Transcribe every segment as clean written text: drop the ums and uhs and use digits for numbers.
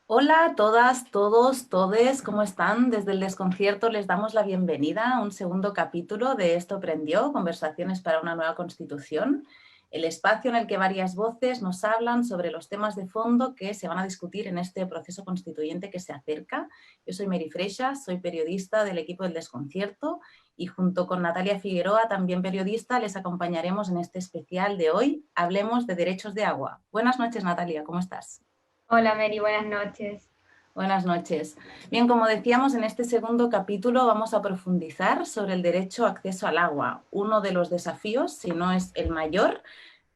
Hola a todas, todos, todes, ¿cómo están? Desde el desconcierto les damos la bienvenida a un segundo capítulo de Esto Prendió, Conversaciones para una nueva Constitución, el espacio en el que varias voces nos hablan sobre los temas de fondo que se van a discutir en este proceso constituyente que se acerca. Yo soy Mary Freixas, soy periodista del equipo del Desconcierto y junto con Natalia Figueroa, también periodista, les acompañaremos en este especial de hoy. Hablemos de derechos de agua. Buenas noches, Natalia, ¿cómo estás? Hola Mary, buenas noches. Buenas noches. Bien, como decíamos, en este segundo capítulo vamos a profundizar sobre el derecho a acceso al agua, uno de los desafíos, si no es el mayor,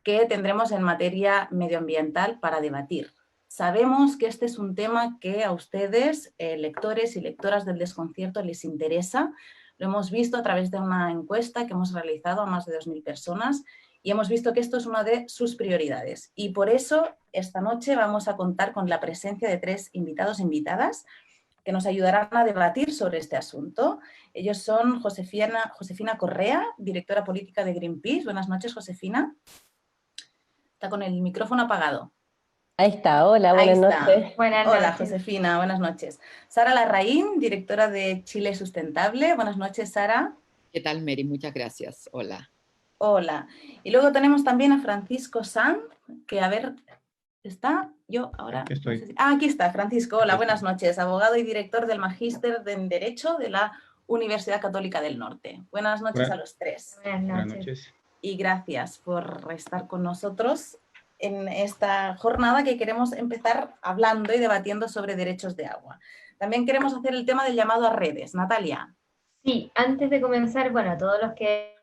que tendremos en materia medioambiental para debatir. Sabemos que este es un tema que a ustedes, lectores y lectoras del Desconcierto, les interesa. Lo hemos visto a través de una encuesta que hemos realizado a más de 2.000 personas y hemos visto que esto es una de sus prioridades. Y por eso esta noche vamos a contar con la presencia de 3 invitados e invitadas que nos ayudarán a debatir sobre este asunto. Ellos son Josefina Correa, directora política de Greenpeace. Buenas noches, Josefina. Está con el micrófono apagado. Ahí está, hola, Ahí buenas está. noches. Buenas Hola, noches. Josefina, buenas noches. Sara Larraín, directora de Chile Sustentable. Buenas noches, Sara. ¿Qué tal, Mary? Muchas gracias. Hola. Hola. Y luego tenemos también a Francisco Sanz, que a ver, ¿está? Yo ahora... Aquí estoy. No sé si... aquí está, Francisco. Hola, Aquí buenas estoy. noches. Abogado y director del Magíster en Derecho de la Universidad Católica del Norte. Buenas noches a los 3. Buenas Buenas noches. noches. Y gracias por estar con nosotros en esta jornada que queremos empezar hablando y debatiendo sobre derechos de agua. También queremos hacer el tema del llamado a redes. Natalia. Sí, antes de comenzar, bueno, a todos los que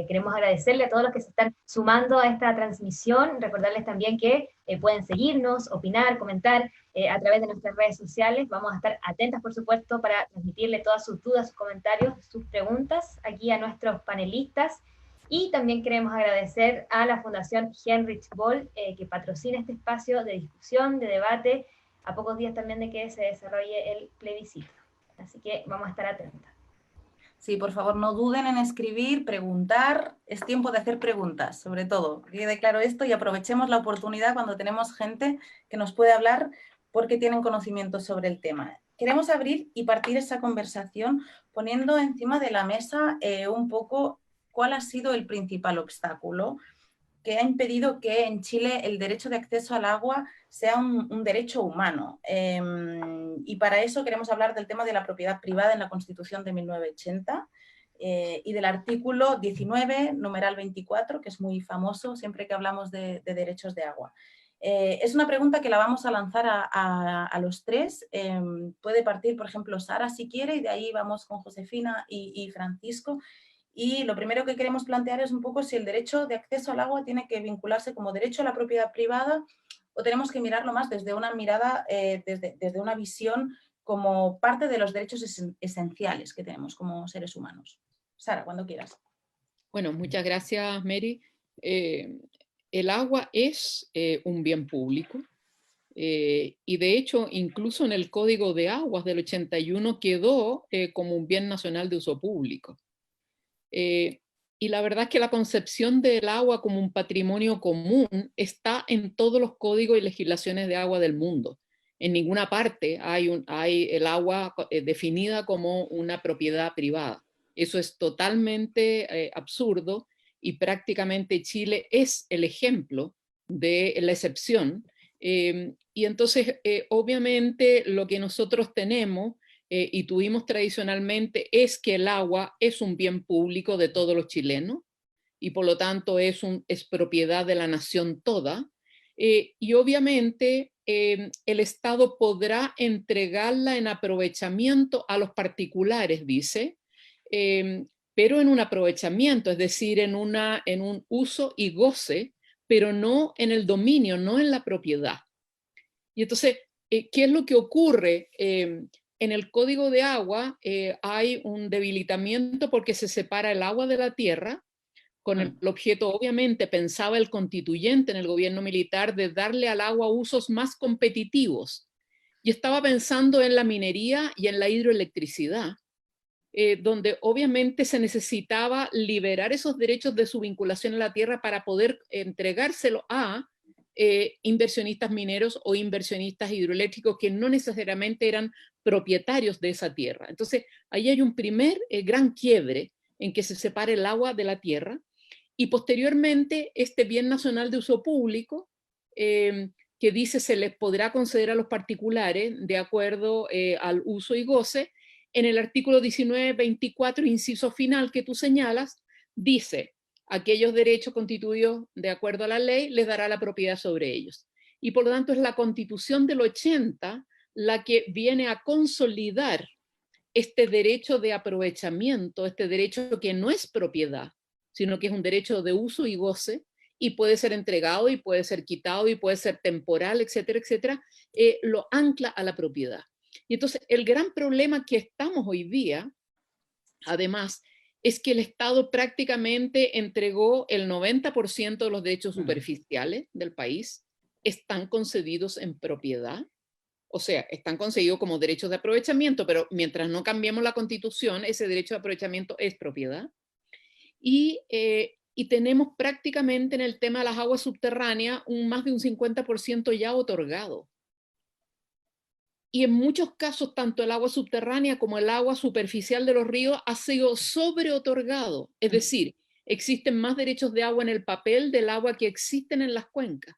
queremos agradecerle a todos los que se están sumando a esta transmisión, recordarles también que pueden seguirnos, opinar, comentar a través de nuestras redes sociales. Vamos a estar atentas, por supuesto, para transmitirle todas sus dudas, sus comentarios, sus preguntas aquí a nuestros panelistas. Y también queremos agradecer a la Fundación Heinrich Böll, que patrocina este espacio de discusión, de debate, a pocos días también de que se desarrolle el plebiscito. Así que vamos a estar atentos. Sí, por favor, no duden en escribir, preguntar. Es tiempo de hacer preguntas, sobre todo. Que quede claro esto y aprovechemos la oportunidad cuando tenemos gente que nos puede hablar porque tienen conocimiento sobre el tema. Queremos abrir y partir esa conversación poniendo encima de la mesa un poco cuál ha sido el principal obstáculo que ha impedido que en Chile el derecho de acceso al agua sea un derecho humano. Y para eso queremos hablar del tema de la propiedad privada en la Constitución de 1980 y del artículo 19, numeral 24, que es muy famoso siempre que hablamos de derechos de agua. Es una pregunta que la vamos a lanzar a los 3. Puede partir, por ejemplo, Sara si quiere, y de ahí vamos con Josefina y Francisco. Y lo primero que queremos plantear es un poco si el derecho de acceso al agua tiene que vincularse como derecho a la propiedad privada o tenemos que mirarlo más desde una mirada, desde una visión como parte de los derechos esenciales que tenemos como seres humanos. Sara, cuando quieras. Bueno, muchas gracias, Mary. Eh, el agua es un bien público y de hecho incluso en el Código de Aguas del 81 quedó como un bien nacional de uso público. Y la verdad es que la concepción del agua como un patrimonio común está en todos los códigos y legislaciones de agua del mundo. En ninguna parte hay el agua definida como una propiedad privada. Eso es totalmente absurdo y prácticamente Chile es el ejemplo de la excepción. Y entonces, obviamente, lo que nosotros tenemos y tuvimos tradicionalmente es que el agua es un bien público de todos los chilenos y por lo tanto es propiedad de la nación toda. Y obviamente el Estado podrá entregarla en aprovechamiento a los particulares, dice, pero en un aprovechamiento, es decir, en un uso y goce, pero no en el dominio, no en la propiedad. Y entonces, ¿qué es lo que ocurre? En el Código de Agua hay un debilitamiento porque se separa el agua de la tierra, con el objeto, obviamente, pensaba el constituyente en el gobierno militar de darle al agua usos más competitivos. Y estaba pensando en la minería y en la hidroelectricidad, donde obviamente se necesitaba liberar esos derechos de su vinculación a la tierra para poder entregárselo a inversionistas mineros o inversionistas hidroeléctricos que no necesariamente eran propietarios de esa tierra. Entonces, ahí hay un primer gran quiebre en que se separa el agua de la tierra, y posteriormente este bien nacional de uso público, que dice se les podrá conceder a los particulares de acuerdo al uso y goce, en el artículo 19.24, inciso final que tú señalas, dice: aquellos derechos constituidos de acuerdo a la ley les dará la propiedad sobre ellos. Y por lo tanto es la Constitución del 80 la que viene a consolidar este derecho de aprovechamiento, este derecho que no es propiedad, sino que es un derecho de uso y goce, y puede ser entregado, y puede ser quitado, y puede ser temporal, etcétera, etcétera, lo ancla a la propiedad. Y entonces el gran problema que estamos hoy día, además, es que el Estado prácticamente entregó el 90% de los derechos superficiales del país, están concedidos en propiedad. O sea, están concedidos como derechos de aprovechamiento, pero mientras no cambiemos la Constitución, ese derecho de aprovechamiento es propiedad. Y tenemos prácticamente en el tema de las aguas subterráneas más de un 50% ya otorgado. Y en muchos casos, tanto el agua subterránea como el agua superficial de los ríos ha sido sobreotorgado. Es decir, existen más derechos de agua en el papel del agua que existen en las cuencas.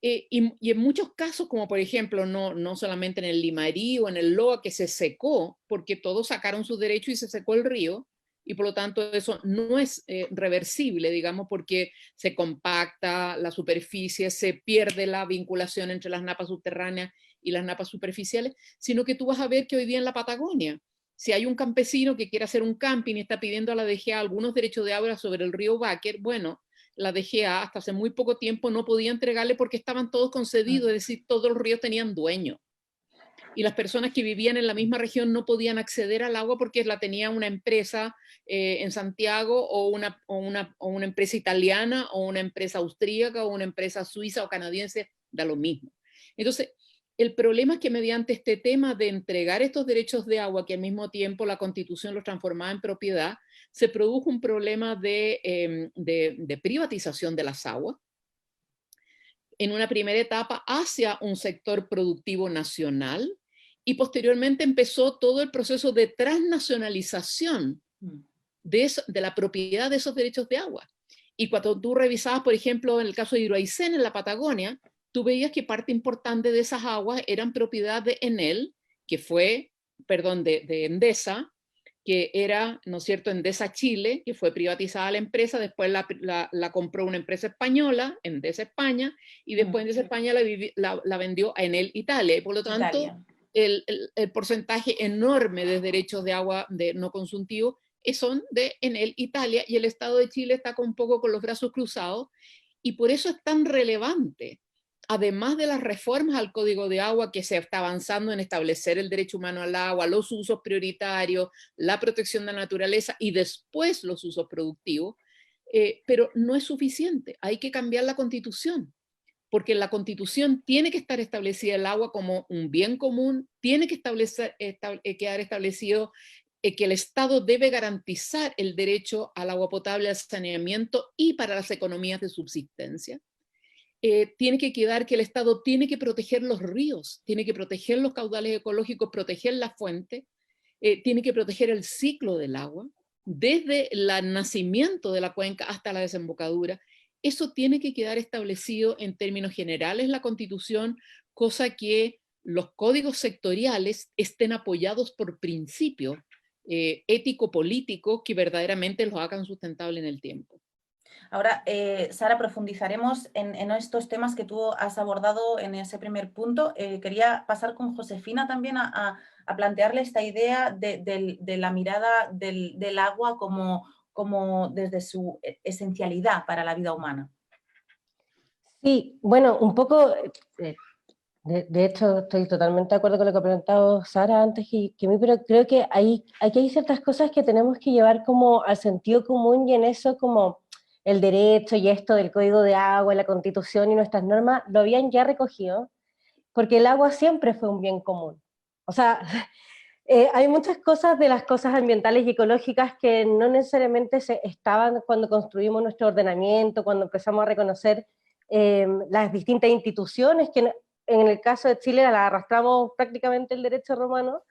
Y en muchos casos, como por ejemplo, no solamente en el Limarí o en el Loa, que se secó, porque todos sacaron sus derechos y se secó el río, y por lo tanto eso no es reversible, digamos, porque se compacta la superficie, se pierde la vinculación entre las napas subterráneas y las napas superficiales, sino que tú vas a ver que hoy día en la Patagonia, si hay un campesino que quiere hacer un camping y está pidiendo a la DGA algunos derechos de agua sobre el río Báquer, bueno, la DGA hasta hace muy poco tiempo no podía entregarle porque estaban todos concedidos, es decir, todos los ríos tenían dueño. Y las personas que vivían en la misma región no podían acceder al agua porque la tenía una empresa en Santiago, o una empresa italiana, o una empresa austríaca, o una empresa suiza o canadiense, da lo mismo. Entonces, el problema es que mediante este tema de entregar estos derechos de agua, que al mismo tiempo la Constitución los transformaba en propiedad, se produjo un problema de privatización de las aguas, en una primera etapa hacia un sector productivo nacional, y posteriormente empezó todo el proceso de transnacionalización de la propiedad de esos derechos de agua. Y cuando tú revisabas, por ejemplo, en el caso de Hidroaicén en la Patagonia, tú veías que parte importante de esas aguas eran propiedad de Enel, de Endesa, que era, ¿no es cierto?, Endesa Chile, que fue privatizada la empresa, después la compró una empresa española, Endesa España, y después Endesa España la vendió a Enel Italia, y por lo tanto el porcentaje enorme de derechos de agua no consultivo son de Enel Italia, y el Estado de Chile está un poco con los brazos cruzados, y por eso es tan relevante, además de las reformas al Código de Agua, que se está avanzando en establecer el derecho humano al agua, los usos prioritarios, la protección de la naturaleza y después los usos productivos, pero no es suficiente. Hay que cambiar la Constitución, porque en la Constitución tiene que estar establecida el agua como un bien común, tiene que quedar establecido que el Estado debe garantizar el derecho al agua potable, al saneamiento y para las economías de subsistencia. Tiene que quedar que el Estado tiene que proteger los ríos, tiene que proteger los caudales ecológicos, proteger la fuente, tiene que proteger el ciclo del agua, desde el nacimiento de la cuenca hasta la desembocadura. Eso tiene que quedar establecido en términos generales en la Constitución, cosa que los códigos sectoriales estén apoyados por principios ético-políticos que verdaderamente los hagan sustentables en el tiempo. Ahora, Sara, profundizaremos en estos temas que tú has abordado en ese primer punto. Quería pasar con Josefina también a plantearle esta idea de la mirada del agua como desde su esencialidad para la vida humana. Sí, bueno, un poco, de hecho estoy totalmente de acuerdo con lo que ha preguntado Sara antes que mí, pero creo que aquí hay ciertas cosas que tenemos que llevar como al sentido común, y en eso como el derecho y esto del Código de Agua, la Constitución y nuestras normas lo habían ya recogido, porque el agua siempre fue un bien común. O sea, hay muchas cosas de las cosas ambientales y ecológicas que no necesariamente estaban cuando construimos nuestro ordenamiento, cuando empezamos a reconocer las distintas instituciones, que en el caso de Chile la arrastramos prácticamente el derecho romano,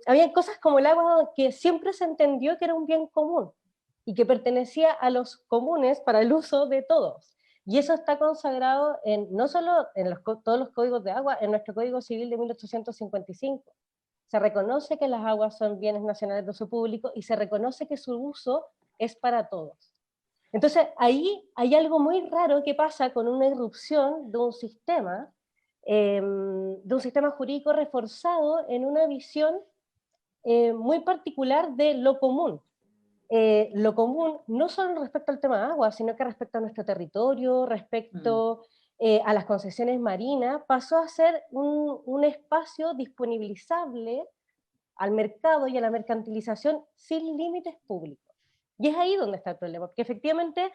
había cosas como el agua que siempre se entendió que era un bien común y que pertenecía a los comunes para el uso de todos. Y eso está consagrado no solo en todos los códigos de agua, en nuestro Código Civil de 1855. Se reconoce que las aguas son bienes nacionales de uso público y se reconoce que su uso es para todos. Entonces, ahí hay algo muy raro que pasa con una irrupción de un sistema jurídico reforzado en una visión muy particular de lo común. Lo común no solo respecto al tema de agua, sino que respecto a nuestro territorio, respecto a las concesiones marinas, pasó a ser un espacio disponibilizable al mercado y a la mercantilización sin límites públicos. Y es ahí donde está el problema, porque efectivamente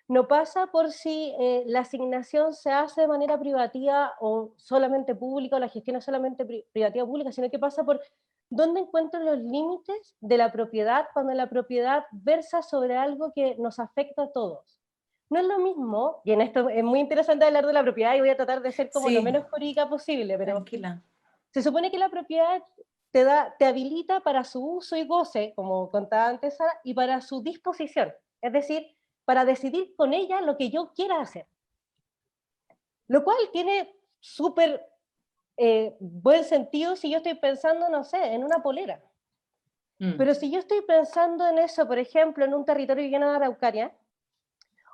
no pasa por si la asignación se hace de manera privativa o solamente pública, o la gestión es solamente privativa o pública, sino que pasa por dónde encuentro los límites de la propiedad cuando la propiedad versa sobre algo que nos afecta a todos. No es lo mismo, y en esto es muy interesante hablar de la propiedad y voy a tratar de ser como lo menos jurídica posible, pero tranquila. Se supone que la propiedad te habilita para su uso y goce, como contaba antes Sara, y para su disposición, es decir, para decidir con ella lo que yo quiera hacer. Lo cual tiene súper buen sentido si yo estoy pensando, no sé, en una polera. Pero si yo estoy pensando en eso, por ejemplo, en un territorio lleno de araucaria,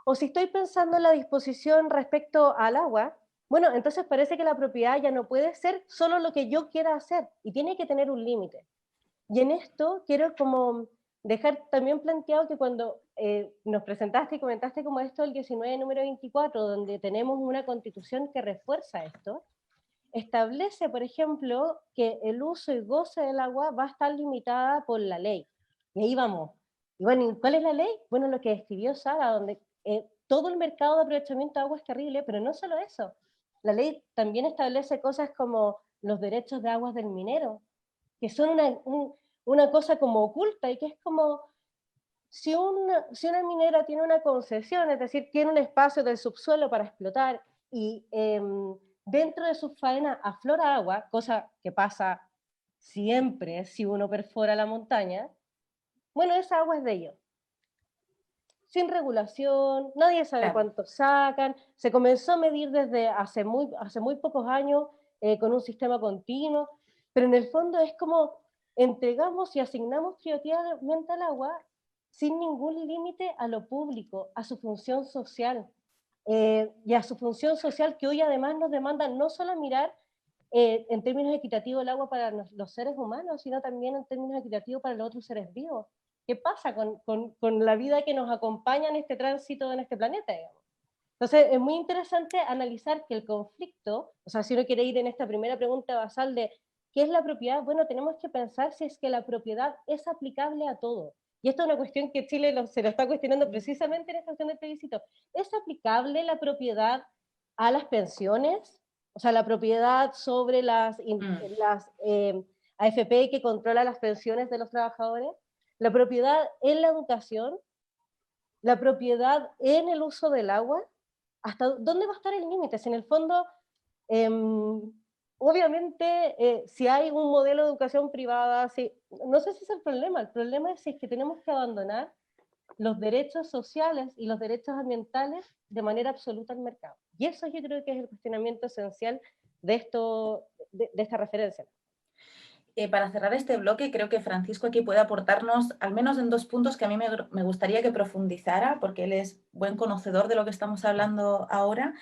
o si estoy pensando en la disposición respecto al agua, bueno, entonces parece que la propiedad ya no puede ser solo lo que yo quiera hacer, y tiene que tener un límite. Y en esto quiero como dejar también planteado que cuando nos presentaste y comentaste como esto el 19 número 24, donde tenemos una constitución que refuerza esto, establece, por ejemplo, que el uso y goce del agua va a estar limitada por la ley. Y ahí vamos. Y bueno, ¿cuál es la ley? Bueno, lo que escribió Sara, donde todo el mercado de aprovechamiento de agua es terrible, pero no solo eso. La ley también establece cosas como los derechos de aguas del minero, que son una cosa como oculta y que es como si una minera tiene una concesión, es decir, tiene un espacio del subsuelo para explotar y dentro de su faena aflora agua, cosa que pasa siempre si uno perfora la montaña, bueno, esa agua es de ellos. Sin regulación, nadie sabe cuánto sacan, se comenzó a medir desde hace muy pocos años con un sistema continuo, pero en el fondo es como entregamos y asignamos prioritariamente al agua sin ningún límite a lo público, a su función social, y a su función social que hoy además nos demanda no solo mirar en términos equitativos el agua para los seres humanos, sino también en términos equitativos para los otros seres vivos. ¿Qué pasa con la vida que nos acompaña en este tránsito en este planeta, digamos? Entonces, es muy interesante analizar que el conflicto, o sea, si uno quiere ir en esta primera pregunta basal de ¿qué es la propiedad? Bueno, tenemos que pensar si es que la propiedad es aplicable a todo. Y esto es una cuestión que Chile se lo está cuestionando precisamente en esta cuestión del plebiscito. ¿Es aplicable la propiedad a las pensiones? O sea, la propiedad sobre las AFP que controla las pensiones de los trabajadores, la propiedad en la educación, la propiedad en el uso del agua. ¿Hasta dónde va a estar el límite? Si en el fondo, obviamente, si hay un modelo de educación privada, no sé si es el problema es si es que tenemos que abandonar los derechos sociales y los derechos ambientales de manera absoluta al mercado. Y eso yo creo que es el cuestionamiento esencial de esta referencia. Para cerrar este bloque, creo que Francisco aquí puede aportarnos, al menos en dos puntos que a mí me gustaría que profundizara, porque él es buen conocedor de lo que estamos hablando ahora.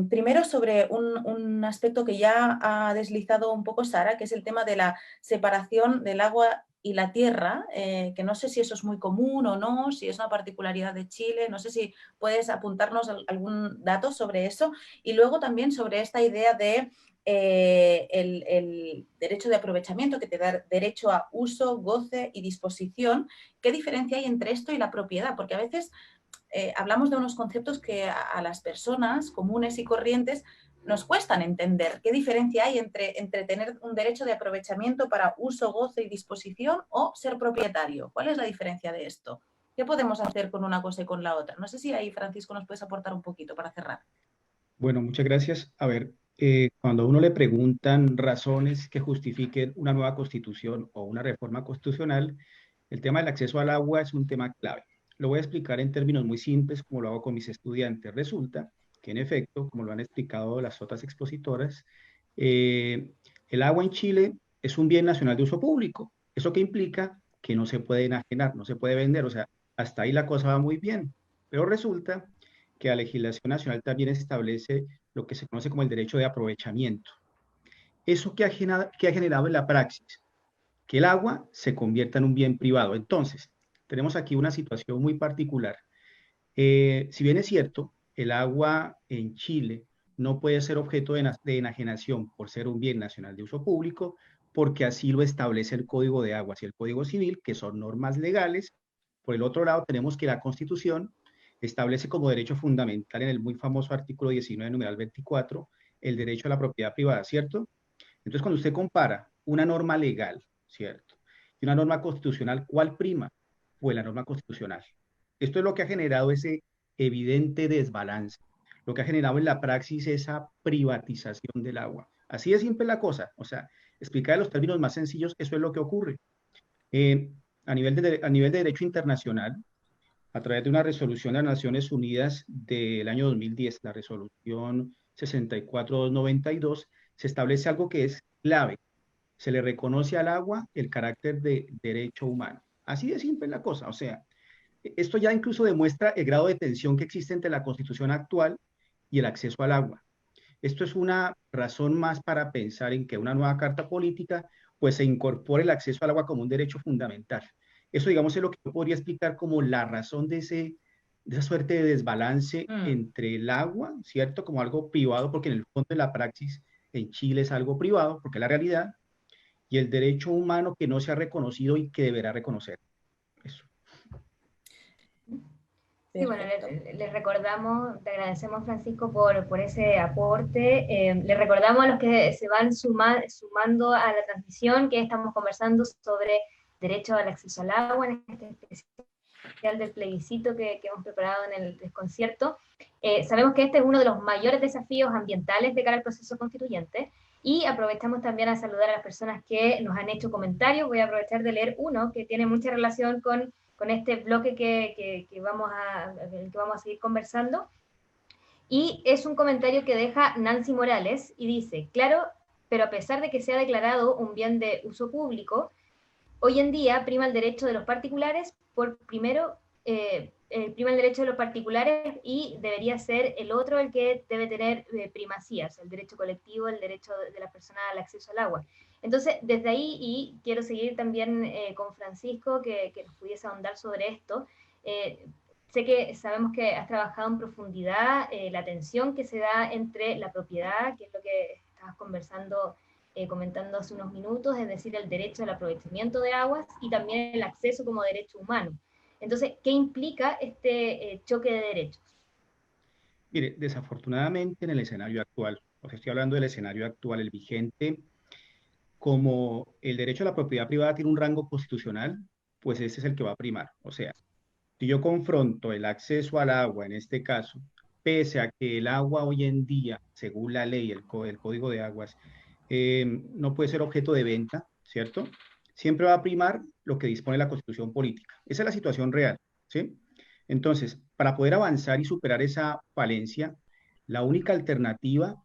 Primero, sobre un aspecto que ya ha deslizado un poco Sara, que es el tema de la separación del agua y la tierra, que no sé si eso es muy común o no, si es una particularidad de Chile, no sé si puedes apuntarnos algún dato sobre eso. Y luego también sobre esta idea de el derecho de aprovechamiento, que te da derecho a uso, goce y disposición. ¿Qué diferencia hay entre esto y la propiedad? Porque a veces hablamos de unos conceptos que a las personas comunes y corrientes nos cuestan entender. ¿Qué diferencia hay entre tener un derecho de aprovechamiento para uso, goce y disposición o ser propietario? ¿Cuál es la diferencia de esto? ¿Qué podemos hacer con una cosa y con la otra? No sé si ahí, Francisco, nos puedes aportar un poquito para cerrar. Bueno, muchas gracias. A ver, cuando a uno le preguntan razones que justifiquen una nueva constitución o una reforma constitucional, el tema del acceso al agua es un tema clave. Lo voy a explicar en términos muy simples, como lo hago con mis estudiantes. Resulta que, en efecto, como lo han explicado las otras expositoras, el agua en Chile es un bien nacional de uso público. ¿Eso qué implica? Que no se puede enajenar, no se puede vender. O sea, hasta ahí la cosa va muy bien. Pero resulta que la legislación nacional también establece lo que se conoce como el derecho de aprovechamiento. ¿Eso qué ha generado en la praxis? Que el agua se convierta en un bien privado. Entonces, tenemos aquí una situación muy particular. Si bien es cierto, el agua en Chile no puede ser objeto de enajenación por ser un bien nacional de uso público, porque así lo establece el Código de Aguas y el Código Civil, que son normas legales. Por el otro lado, tenemos que la Constitución establece como derecho fundamental en el muy famoso artículo 19, numeral 24, el derecho a la propiedad privada, ¿cierto? Entonces, cuando usted compara una norma legal, ¿cierto? Y una norma constitucional, ¿cuál prima? Pues la norma constitucional. Esto es lo que ha generado ese evidente desbalance, lo que ha generado en la praxis esa privatización del agua. Así de simple la cosa, o sea, explicar en los términos más sencillos, eso es lo que ocurre. A nivel de derecho internacional, a través de una resolución de las Naciones Unidas del año 2010, la resolución 64292, se establece algo que es clave. Se le reconoce al agua el carácter de derecho humano. Así de simple es la cosa. O sea, esto ya incluso demuestra el grado de tensión que existe entre la Constitución actual y el acceso al agua. Esto es una razón más para pensar en que una nueva carta política pues se incorpore el acceso al agua como un derecho fundamental. Eso, digamos, es lo que yo podría explicar como la razón de esa suerte de desbalance entre el agua, ¿cierto? Como algo privado, porque en el fondo de la praxis en Chile es algo privado, porque es la realidad, y el derecho humano que no se ha reconocido y que deberá reconocer. Eso. Sí, bueno, les recordamos, te agradecemos, Francisco, por ese aporte. Les recordamos a los que se van sumando a la transmisión que estamos conversando sobre derecho al acceso al agua, en este especial del plebiscito que hemos preparado en el desconcierto. Sabemos que este es uno de los mayores desafíos ambientales de cara al proceso constituyente, y aprovechamos también a saludar a las personas que nos han hecho comentarios. Voy a aprovechar de leer uno que tiene mucha relación con este bloque que vamos a seguir conversando. Y es un comentario que deja Nancy Morales y dice: claro, pero a pesar de que se ha declarado un bien de uso público, hoy en día prima el derecho de los particulares prima el derecho de los particulares, y debería ser el otro el que debe tener primacía, o sea, el derecho colectivo, el derecho de las personas al acceso al agua. Entonces, desde ahí, y quiero seguir también con Francisco, que nos pudiese ahondar sobre esto. Sabemos que has trabajado en profundidad la tensión que se da entre la propiedad, que es lo que estabas comentando hace unos minutos, es decir, el derecho al aprovechamiento de aguas, y también el acceso como derecho humano. Entonces, ¿qué implica este choque de derechos? Mire, desafortunadamente en el escenario actual, o sea, estoy hablando del escenario actual, el vigente, como el derecho a la propiedad privada tiene un rango constitucional, pues ese es el que va a primar. O sea, si yo confronto el acceso al agua, en este caso, pese a que el agua hoy en día, según la ley, el Código de Aguas, no puede ser objeto de venta, ¿cierto? Siempre va a primar lo que dispone la Constitución política. Esa es la situación real, ¿sí? Entonces, para poder avanzar y superar esa falencia, la única alternativa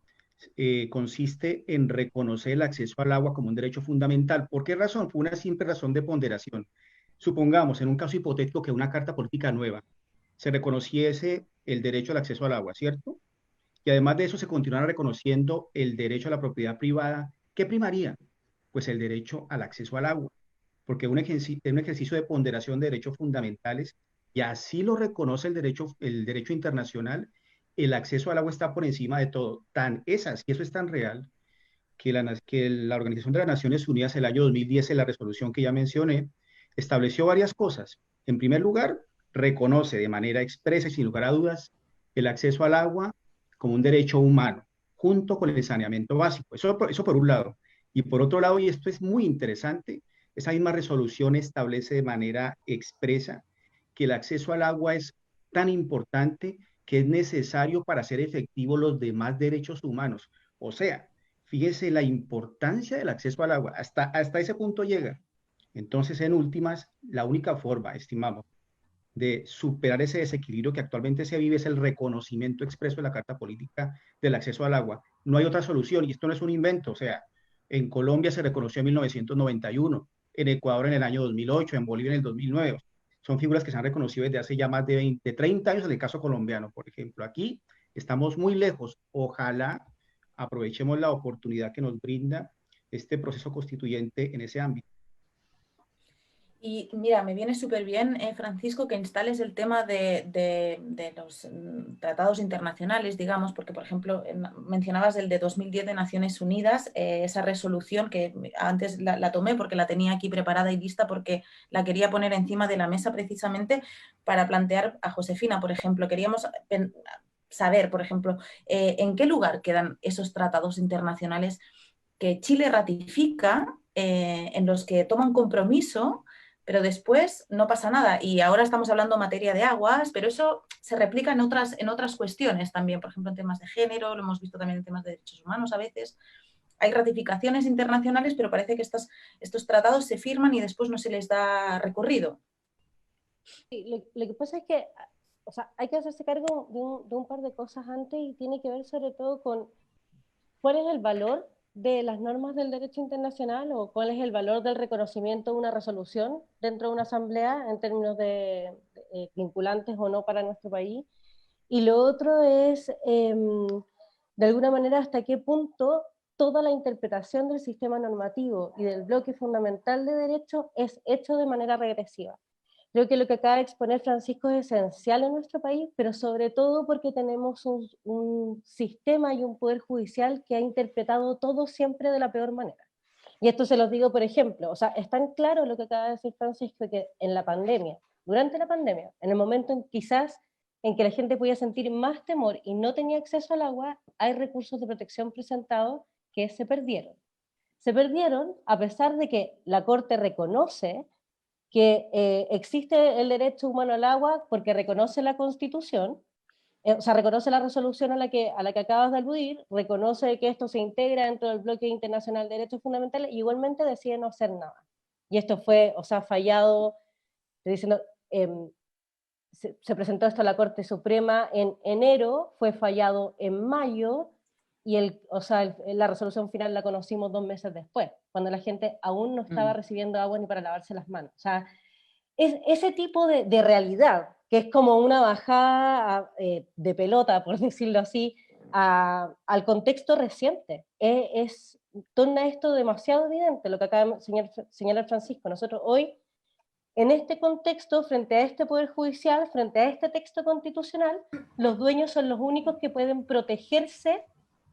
consiste en reconocer el acceso al agua como un derecho fundamental. ¿Por qué razón? Por una simple razón de ponderación. Supongamos, en un caso hipotético, que una carta política nueva se reconociese el derecho al acceso al agua, ¿cierto? Y además de eso se continuara reconociendo el derecho a la propiedad privada. ¿Qué primaría? Pues el derecho al acceso al agua, porque es un ejercicio de ponderación de derechos fundamentales, y así lo reconoce el derecho internacional. El acceso al agua está por encima de todo. Tan es así, eso es tan real, que la Organización de las Naciones Unidas, el año 2010, en la resolución que ya mencioné, estableció varias cosas. En primer lugar, reconoce de manera expresa y sin lugar a dudas el acceso al agua como un derecho humano, junto con el saneamiento básico. Eso por un lado. Y por otro lado, y esto es muy interesante, esa misma resolución establece de manera expresa que el acceso al agua es tan importante que es necesario para hacer efectivos los demás derechos humanos. O sea, fíjese la importancia del acceso al agua, hasta ese punto llega. Entonces, en últimas, la única forma, estimamos, de superar ese desequilibrio que actualmente se vive es el reconocimiento expreso de la Carta Política del acceso al agua. No hay otra solución, y esto no es un invento, o sea, en Colombia se reconoció en 1991, en Ecuador en el año 2008, en Bolivia en el 2009. Son figuras que se han reconocido desde hace ya más de 20, 30 años en el caso colombiano, por ejemplo. Aquí estamos muy lejos. Ojalá aprovechemos la oportunidad que nos brinda este proceso constituyente en ese ámbito. Y mira, me viene súper bien, Francisco, que instales el tema de los tratados internacionales, digamos, porque, por ejemplo, mencionabas el de 2010 de Naciones Unidas, esa resolución que antes la tomé porque la tenía aquí preparada y lista porque la quería poner encima de la mesa precisamente para plantear a Josefina, por ejemplo. Queríamos saber, por ejemplo, en qué lugar quedan esos tratados internacionales que Chile ratifica, en los que toma un compromiso, pero después no pasa nada. Y ahora estamos hablando en materia de aguas, pero eso se replica en otras cuestiones también, por ejemplo, en temas de género, lo hemos visto también en temas de derechos humanos a veces. Hay ratificaciones internacionales, pero parece que estos tratados se firman y después no se les da recorrido. Sí, lo que pasa es que, o sea, hay que hacerse cargo de un par de cosas antes, y tiene que ver sobre todo con cuál es el valor de las normas del derecho internacional, o cuál es el valor del reconocimiento de una resolución dentro de una asamblea en términos de vinculantes o no para nuestro país. Y lo otro es, de alguna manera, hasta qué punto toda la interpretación del sistema normativo y del bloque fundamental de derechos es hecho de manera regresiva. Creo que lo que acaba de exponer Francisco es esencial en nuestro país, pero sobre todo porque tenemos un sistema y un poder judicial que ha interpretado todo siempre de la peor manera. Y esto se los digo, por ejemplo, o sea, es tan claro lo que acaba de decir Francisco, que en la pandemia, durante la pandemia, en el momento en quizás en que la gente podía sentir más temor y no tenía acceso al agua, hay recursos de protección presentados que se perdieron. Se perdieron a pesar de que la Corte reconoce que existe el derecho humano al agua porque reconoce la Constitución, o sea, reconoce la resolución a la que acabas de aludir, reconoce que esto se integra dentro del bloque internacional de derechos fundamentales, y igualmente decide no hacer nada. Y esto fue, o sea, fallado, diciendo, se presentó esto a la Corte Suprema en enero, fue fallado en mayo, y la resolución final la conocimos 2 meses después, cuando la gente aún no estaba recibiendo agua ni para lavarse las manos. O sea, es ese tipo de realidad, que es como una bajada de pelota, por decirlo así, al contexto reciente. Torna esto demasiado evidente, lo que acaba de señalar Francisco. Nosotros hoy, en este contexto, frente a este Poder Judicial, frente a este texto constitucional, los dueños son los únicos que pueden protegerse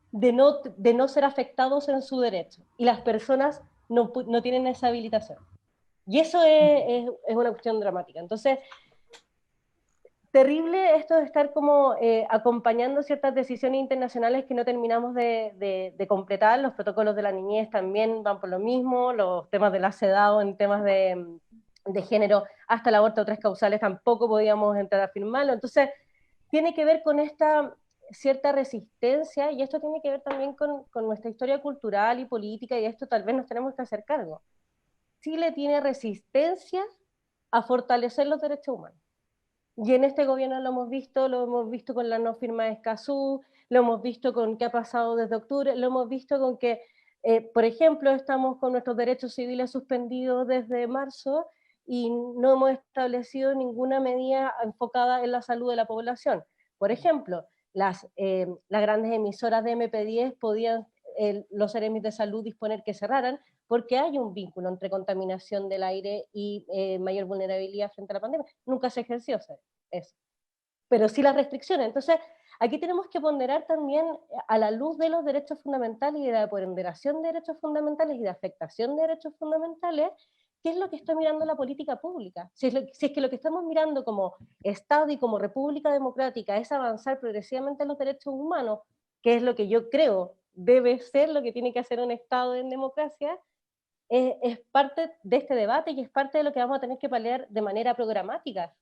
de no ser afectados en su derecho, y las personas no tienen esa habilitación. Y eso es una cuestión dramática. Entonces, terrible esto de estar como acompañando ciertas decisiones internacionales que no terminamos de completar. Los protocolos de la niñez también van por lo mismo, los temas de la CEDAW en temas de género, hasta el aborto de 3 causales, tampoco podíamos entrar a firmarlo. Entonces, tiene que ver con esta cierta resistencia, y esto tiene que ver también con nuestra historia cultural y política, y esto tal vez nos tenemos que hacer cargo. Chile tiene resistencia a fortalecer los derechos humanos. Y en este gobierno lo hemos visto con la no firma de Escazú, lo hemos visto con qué ha pasado desde octubre, lo hemos visto con que, por ejemplo, estamos con nuestros derechos civiles suspendidos desde marzo y no hemos establecido ninguna medida enfocada en la salud de la población. Por ejemplo, las grandes emisoras de MP10 podían los Seremis de Salud disponer que cerraran, porque hay un vínculo entre contaminación del aire y mayor vulnerabilidad frente a la pandemia. Nunca se ejerció eso, pero sí las restricciones. Entonces, aquí tenemos que ponderar también, a la luz de los derechos fundamentales y de la ponderación de derechos fundamentales y de afectación de derechos fundamentales, qué es lo que está mirando la política pública. Si es que lo que estamos mirando como Estado y como República Democrática es avanzar progresivamente en los derechos humanos, que es lo que yo creo debe ser lo que tiene que hacer un Estado en democracia, es parte de este debate y es parte de lo que vamos a tener que pelear de manera programática.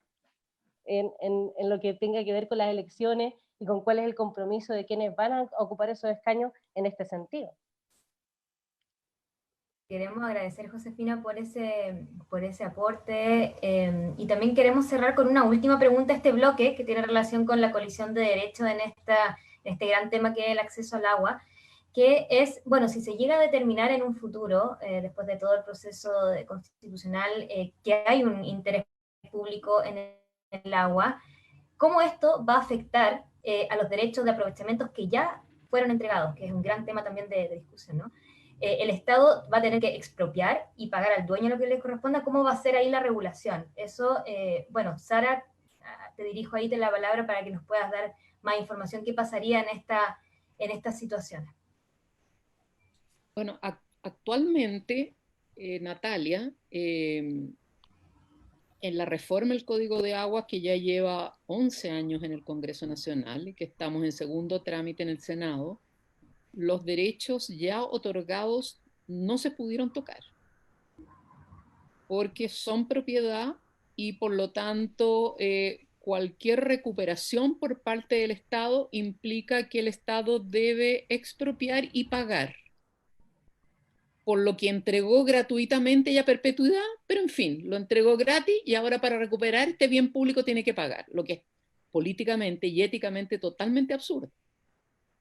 en lo que tenga que ver con las elecciones y con cuál es el compromiso de quienes van a ocupar esos escaños en este sentido. Queremos agradecer, Josefina, por ese aporte, y también queremos cerrar con una última pregunta a este bloque que tiene relación con la colisión de derechos en este gran tema que es el acceso al agua, que es, bueno, si se llega a determinar en un futuro, después de todo el proceso constitucional, que hay un interés público en el agua, ¿cómo esto va a afectar a los derechos de aprovechamientos que ya fueron entregados? Que es un gran tema también de discusión, ¿no? El Estado va a tener que expropiar y pagar al dueño lo que le corresponda. ¿Cómo va a ser ahí la regulación? Eso, bueno, Sara, te dirijo ahí la palabra para que nos puedas dar más información. ¿Qué pasaría en estas situaciones? Bueno, actualmente, Natalia, en la reforma del Código de Aguas, que ya lleva 11 años en el Congreso Nacional y que estamos en segundo trámite en el Senado, los derechos ya otorgados no se pudieron tocar, porque son propiedad y por lo tanto cualquier recuperación por parte del Estado implica que el Estado debe expropiar y pagar por lo que entregó gratuitamente y a perpetuidad, pero en fin, lo entregó gratis y ahora para recuperar este bien público tiene que pagar, lo que es políticamente y éticamente totalmente absurdo.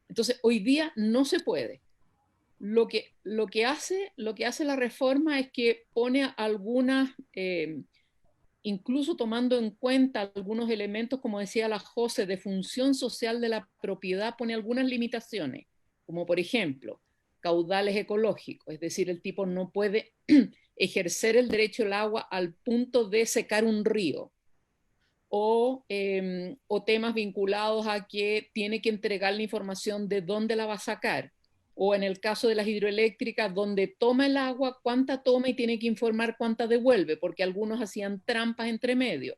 Entonces, hoy día no se puede. Lo que hace la reforma es que pone algunas, incluso tomando en cuenta algunos elementos, como decía la José, de función social de la propiedad, pone algunas limitaciones, como por ejemplo, caudales ecológicos, es decir, el tipo no puede ejercer el derecho al agua al punto de secar un río, o temas vinculados a que tiene que entregar la información de dónde la va a sacar, o en el caso de las hidroeléctricas, donde toma el agua, cuánta toma y tiene que informar cuánta devuelve, porque algunos hacían trampas entre medio.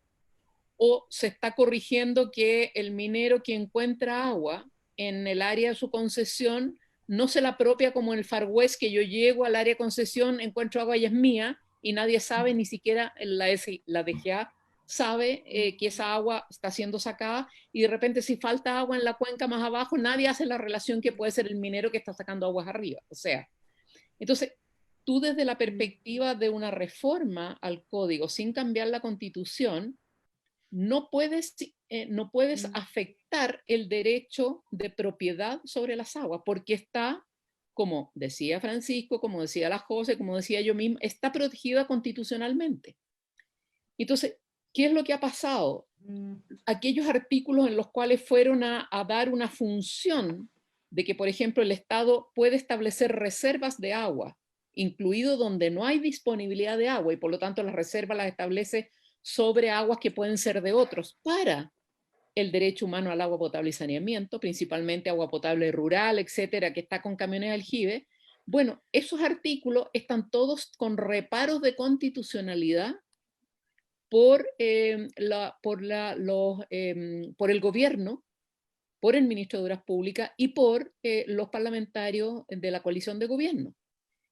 O se está corrigiendo que el minero que encuentra agua en el área de su concesión no se la apropia como en el Far West, que yo llego al área de concesión, encuentro agua y es mía, y nadie sabe, ni siquiera la DGA sabe que esa agua está siendo sacada, y de repente si falta agua en la cuenca más abajo, nadie hace la relación que puede ser el minero que está sacando aguas arriba. O sea, entonces, tú desde la perspectiva de una reforma al código sin cambiar la Constitución, no puedes afectar el derecho de propiedad sobre las aguas, porque está, como decía Francisco, como decía la José, como decía yo mismo, está protegida constitucionalmente. Entonces, ¿qué es lo que ha pasado? Aquellos artículos en los cuales fueron a dar una función de que, por ejemplo, el Estado puede establecer reservas de agua, incluido donde no hay disponibilidad de agua, y por lo tanto las reservas las establece sobre aguas que pueden ser de otros, para el derecho humano al agua potable y saneamiento, principalmente agua potable rural, etcétera, que está con camiones de aljibe. Bueno, esos artículos están todos con reparos de constitucionalidad por el gobierno, por el ministro de Obras Públicas y por los parlamentarios de la coalición de gobierno.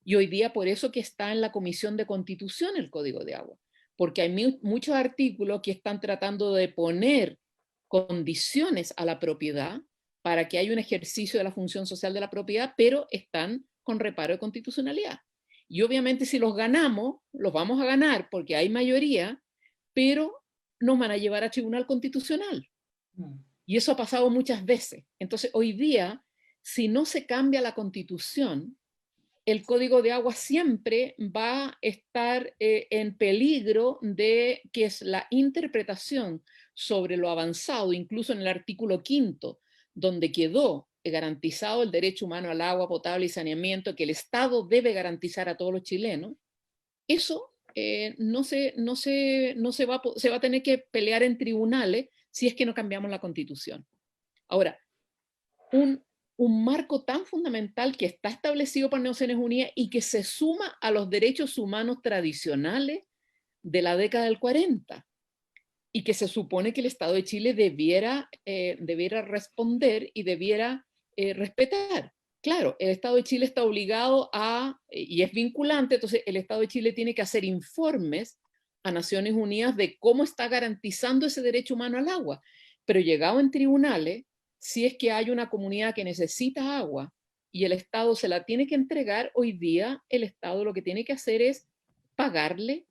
Y hoy día por eso que está en la Comisión de Constitución el Código de Agua, porque hay muchos artículos que están tratando de poner condiciones a la propiedad para que haya un ejercicio de la función social de la propiedad, pero están con reparo de constitucionalidad. Y obviamente si los ganamos, los vamos a ganar porque hay mayoría, pero nos van a llevar a Tribunal Constitucional. Y eso ha pasado muchas veces. Entonces, hoy día, si no se cambia la Constitución, el Código de Agua siempre va a estar en peligro de que es la interpretación sobre lo avanzado, incluso en el artículo 5º, donde quedó garantizado el derecho humano al agua potable y saneamiento, que el Estado debe garantizar a todos los chilenos. Eso se va a tener que pelear en tribunales si es que no cambiamos la Constitución. Ahora, un marco tan fundamental que está establecido por Naciones Unidas y que se suma a los derechos humanos tradicionales de la década del 40, y que se supone que el Estado de Chile debiera responder y debiera respetar. Claro, el Estado de Chile está obligado y es vinculante, entonces el Estado de Chile tiene que hacer informes a Naciones Unidas de cómo está garantizando ese derecho humano al agua. Pero llegado en tribunales, si es que hay una comunidad que necesita agua y el Estado se la tiene que entregar, hoy día el Estado lo que tiene que hacer es pagarle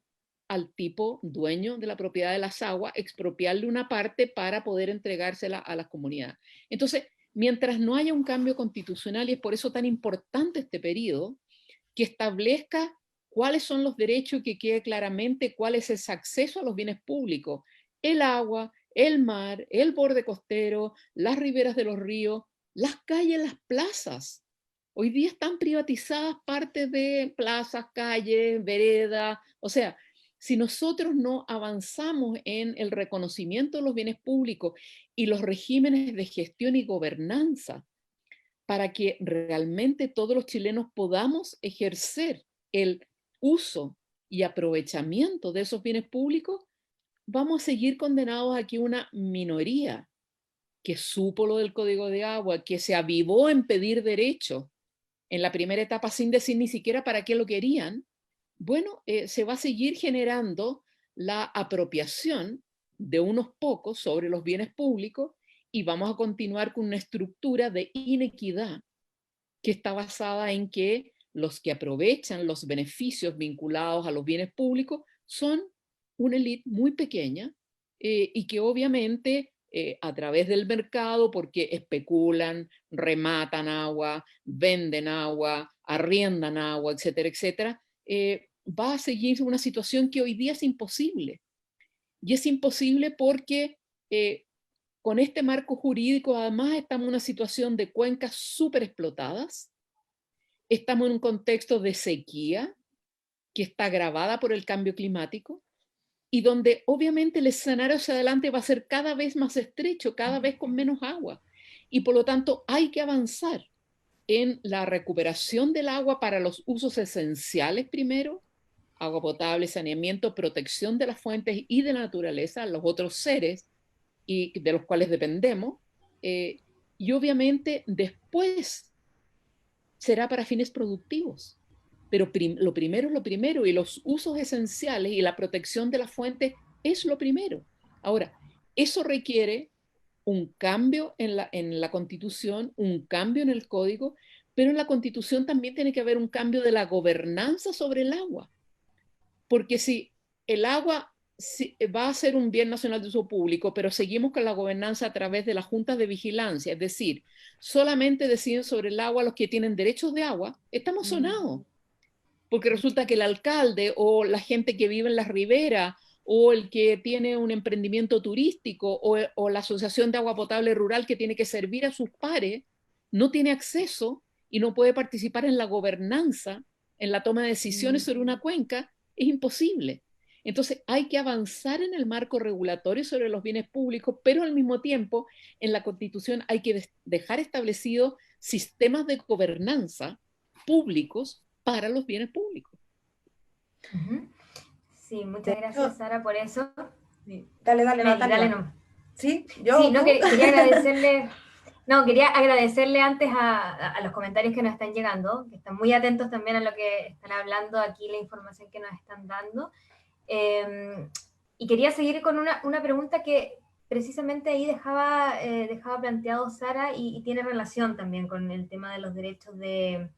al tipo dueño de la propiedad de las aguas, expropiarle una parte para poder entregársela a las comunidades. Entonces, mientras no haya un cambio constitucional, y es por eso tan importante este periodo, que establezca cuáles son los derechos y que quede claramente cuál es ese acceso a los bienes públicos, el agua, el mar, el borde costero, las riberas de los ríos, las calles, las plazas. Hoy día están privatizadas partes de plazas, calles, veredas. O sea, si nosotros no avanzamos en el reconocimiento de los bienes públicos y los regímenes de gestión y gobernanza, para que realmente todos los chilenos podamos ejercer el uso y aprovechamiento de esos bienes públicos, vamos a seguir condenados aquí una minoría que supo lo del Código de Agua, que se avivó en pedir derechos en la primera etapa sin decir ni siquiera para qué lo querían. Bueno, se va a seguir generando la apropiación de unos pocos sobre los bienes públicos y vamos a continuar con una estructura de inequidad que está basada en que los que aprovechan los beneficios vinculados a los bienes públicos son una élite muy pequeña y que obviamente a través del mercado, porque especulan, rematan agua, venden agua, arriendan agua, etcétera, etcétera, va a seguir una situación que hoy día es imposible. Y es imposible porque con este marco jurídico además estamos en una situación de cuencas súper explotadas, estamos en un contexto de sequía que está agravada por el cambio climático y donde obviamente el escenario hacia adelante va a ser cada vez más estrecho, cada vez con menos agua. Y por lo tanto hay que avanzar en la recuperación del agua para los usos esenciales primero, agua potable, saneamiento, protección de las fuentes y de la naturaleza, los otros seres y de los cuales dependemos, y obviamente después será para fines productivos. Pero lo primero es lo primero, y los usos esenciales y la protección de las fuentes es lo primero. Ahora, eso requiere un cambio en la Constitución, un cambio en el Código, pero en la Constitución también tiene que haber un cambio de la gobernanza sobre el agua. Porque si el agua va a ser un bien nacional de uso público, pero seguimos con la gobernanza a través de las juntas de vigilancia, es decir, solamente deciden sobre el agua los que tienen derechos de agua, estamos sonados. Porque resulta que el alcalde o la gente que vive en las riberas o el que tiene un emprendimiento turístico o la asociación de agua potable rural que tiene que servir a sus pares, no tiene acceso y no puede participar en la gobernanza, en la toma de decisiones sobre una cuenca, es imposible. Entonces hay que avanzar en el marco regulatorio sobre los bienes públicos, pero al mismo tiempo en la Constitución hay que dejar establecidos sistemas de gobernanza públicos para los bienes públicos. Sí, muchas gracias, Sara, por eso. Sí. Dale, Natalia. Dale, no. ¿Sí? ¿Yo? Sí, no, quería agradecerle... No, quería agradecerle antes a los comentarios que nos están llegando, que están muy atentos también a lo que están hablando aquí, la información que nos están dando. Y quería seguir con una pregunta que precisamente ahí dejaba planteado Sara y tiene relación también con el tema de los derechos de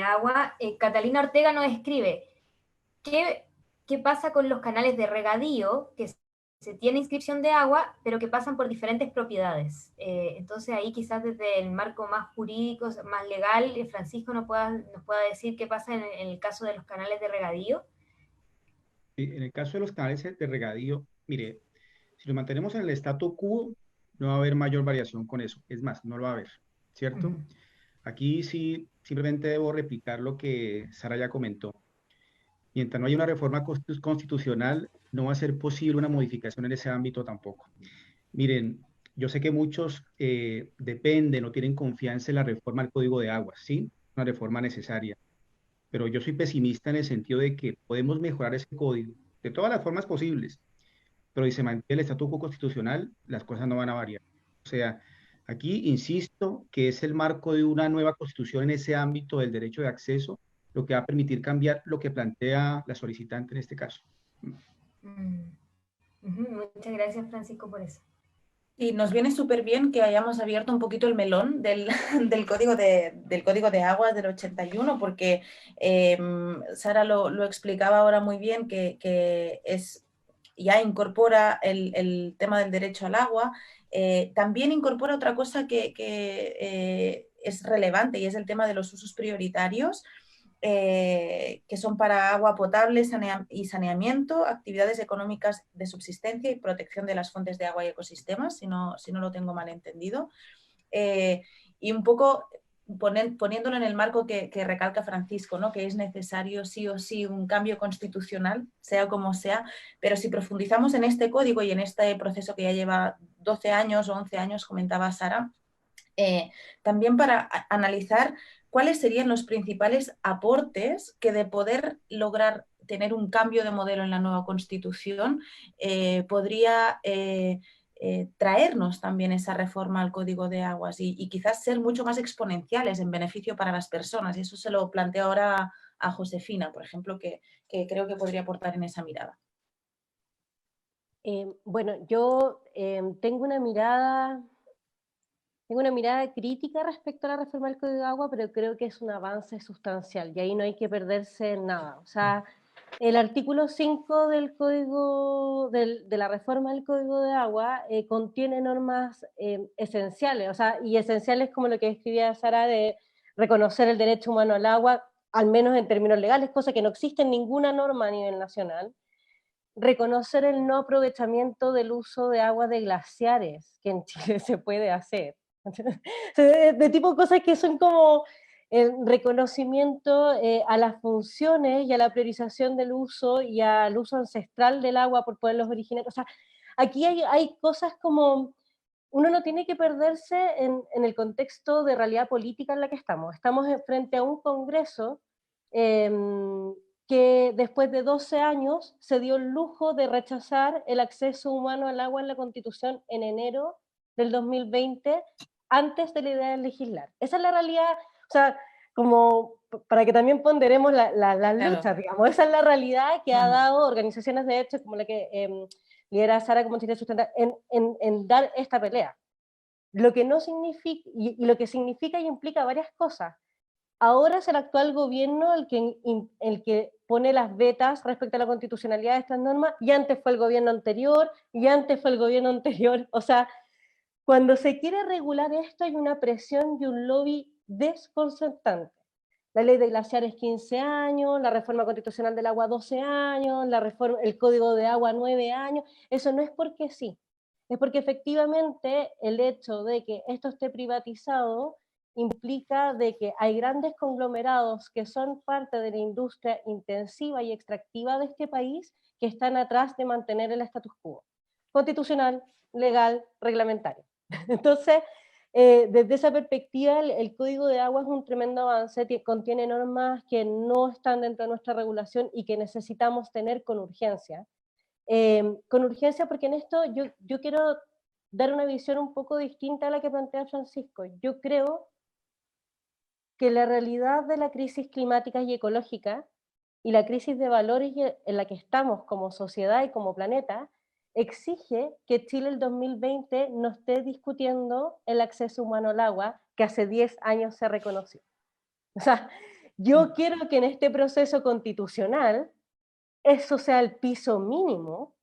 agua. Catalina Ortega nos escribe, ¿qué pasa con los canales de regadío que se tiene inscripción de agua, pero que pasan por diferentes propiedades? Entonces ahí quizás desde el marco más jurídico, más legal, Francisco nos pueda decir qué pasa en el caso de los canales de regadío. En el caso de los canales de regadío, mire, si nos mantenemos en el statu quo, no va a haber mayor variación con eso. Es más, no lo va a haber, ¿cierto? Aquí sí, simplemente debo replicar lo que Sara ya comentó. Mientras no haya una reforma constitucional, no va a ser posible una modificación en ese ámbito tampoco. Miren, yo sé que muchos dependen o tienen confianza en la reforma al Código de Aguas, ¿sí? Una reforma necesaria. Pero yo soy pesimista en el sentido de que podemos mejorar ese código de todas las formas posibles, pero si se mantiene el estatuto constitucional, las cosas no van a variar. O sea, aquí insisto que es el marco de una nueva constitución en ese ámbito del derecho de acceso lo que va a permitir cambiar lo que plantea la solicitante en este caso. Muchas gracias, Francisco, por eso. Y nos viene súper bien que hayamos abierto un poquito el melón del, del código de aguas del 81, porque Sara lo explicaba ahora muy bien, que ya incorpora el tema del derecho al agua. También incorpora otra cosa que es relevante, y es el tema de los usos prioritarios, que son para agua potable y saneamiento, actividades económicas de subsistencia y protección de las fuentes de agua y ecosistemas, si no lo tengo mal entendido. Y un poco poniéndolo en el marco que recalca Francisco, ¿no? Que es necesario sí o sí un cambio constitucional, sea como sea, pero si profundizamos en este código y en este proceso que ya lleva 12 años o 11 años, comentaba Sara, también para analizar cuáles serían los principales aportes que, de poder lograr tener un cambio de modelo en la nueva Constitución, podría traernos también esa reforma al Código de Aguas y quizás ser mucho más exponenciales en beneficio para las personas. Y eso se lo planteo ahora a Josefina, por ejemplo, que creo que podría aportar en esa mirada. Bueno, yo tengo una mirada crítica respecto a la reforma del Código de Agua, pero creo que es un avance sustancial y ahí no hay que perderse en nada. O sea, el artículo 5 del código, de la reforma del Código de Agua contiene normas esenciales, o sea, y esenciales como lo que escribía Sara de reconocer el derecho humano al agua, al menos en términos legales, cosa que no existe en ninguna norma a nivel nacional. Reconocer el no aprovechamiento del uso de aguas de glaciares, que en Chile se puede hacer. De tipo de cosas que son como el reconocimiento a las funciones y a la priorización del uso y al uso ancestral del agua por pueblos originarios. O sea, aquí hay cosas como, uno no tiene que perderse en el contexto de realidad política en la que estamos. Estamos frente a un Congreso que después de 12 años se dio el lujo de rechazar el acceso humano al agua en la Constitución en enero del 2020, antes de la idea de legislar. Esa es la realidad, o sea, como para que también ponderemos las luchas, claro, digamos, esa es la realidad que ha dado organizaciones de hecho como la que lidera Sara como Chile Sustentable en dar esta pelea. Lo que no significa, y lo que significa y implica varias cosas. Ahora es el actual gobierno el que pone las vetas respecto a la constitucionalidad de estas normas, y antes fue el gobierno anterior, y antes fue el gobierno anterior. O sea, cuando se quiere regular esto hay una presión y un lobby desconcertante. La ley de glaciares 15 años, la reforma constitucional del agua 12 años, el código de agua 9 años. Eso no es porque sí, es porque efectivamente el hecho de que esto esté privatizado implica de que hay grandes conglomerados que son parte de la industria intensiva y extractiva de este país que están atrás de mantener el status quo constitucional, legal, reglamentario. Entonces, desde esa perspectiva, el Código de Agua es un tremendo avance, contiene normas que no están dentro de nuestra regulación y que necesitamos tener con urgencia. Con urgencia porque en esto yo quiero dar una visión un poco distinta a la que plantea Francisco. Yo creo que la realidad de la crisis climática y ecológica y la crisis de valores en la que estamos como sociedad y como planeta exige que Chile el 2020 no esté discutiendo el acceso humano al agua que hace 10 años se reconoció. O sea, yo quiero que en este proceso constitucional eso sea el piso mínimo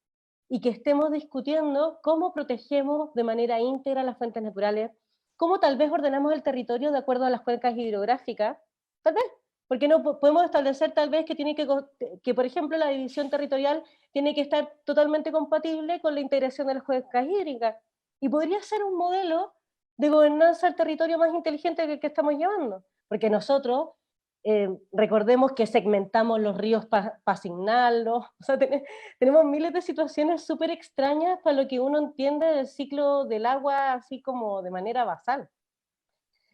y que estemos discutiendo cómo protegemos de manera íntegra las fuentes naturales, cómo tal vez ordenamos el territorio de acuerdo a las cuencas hidrográficas, tal vez, porque no podemos establecer tal vez que, por ejemplo, la división territorial tiene que estar totalmente compatible con la integración de las cuencas hídricas, y podría ser un modelo de gobernanza del territorio más inteligente que el que estamos llevando, porque nosotros recordemos que segmentamos los ríos para asignarlos, o sea, tenemos miles de situaciones súper extrañas para lo que uno entiende del ciclo del agua así como de manera basal.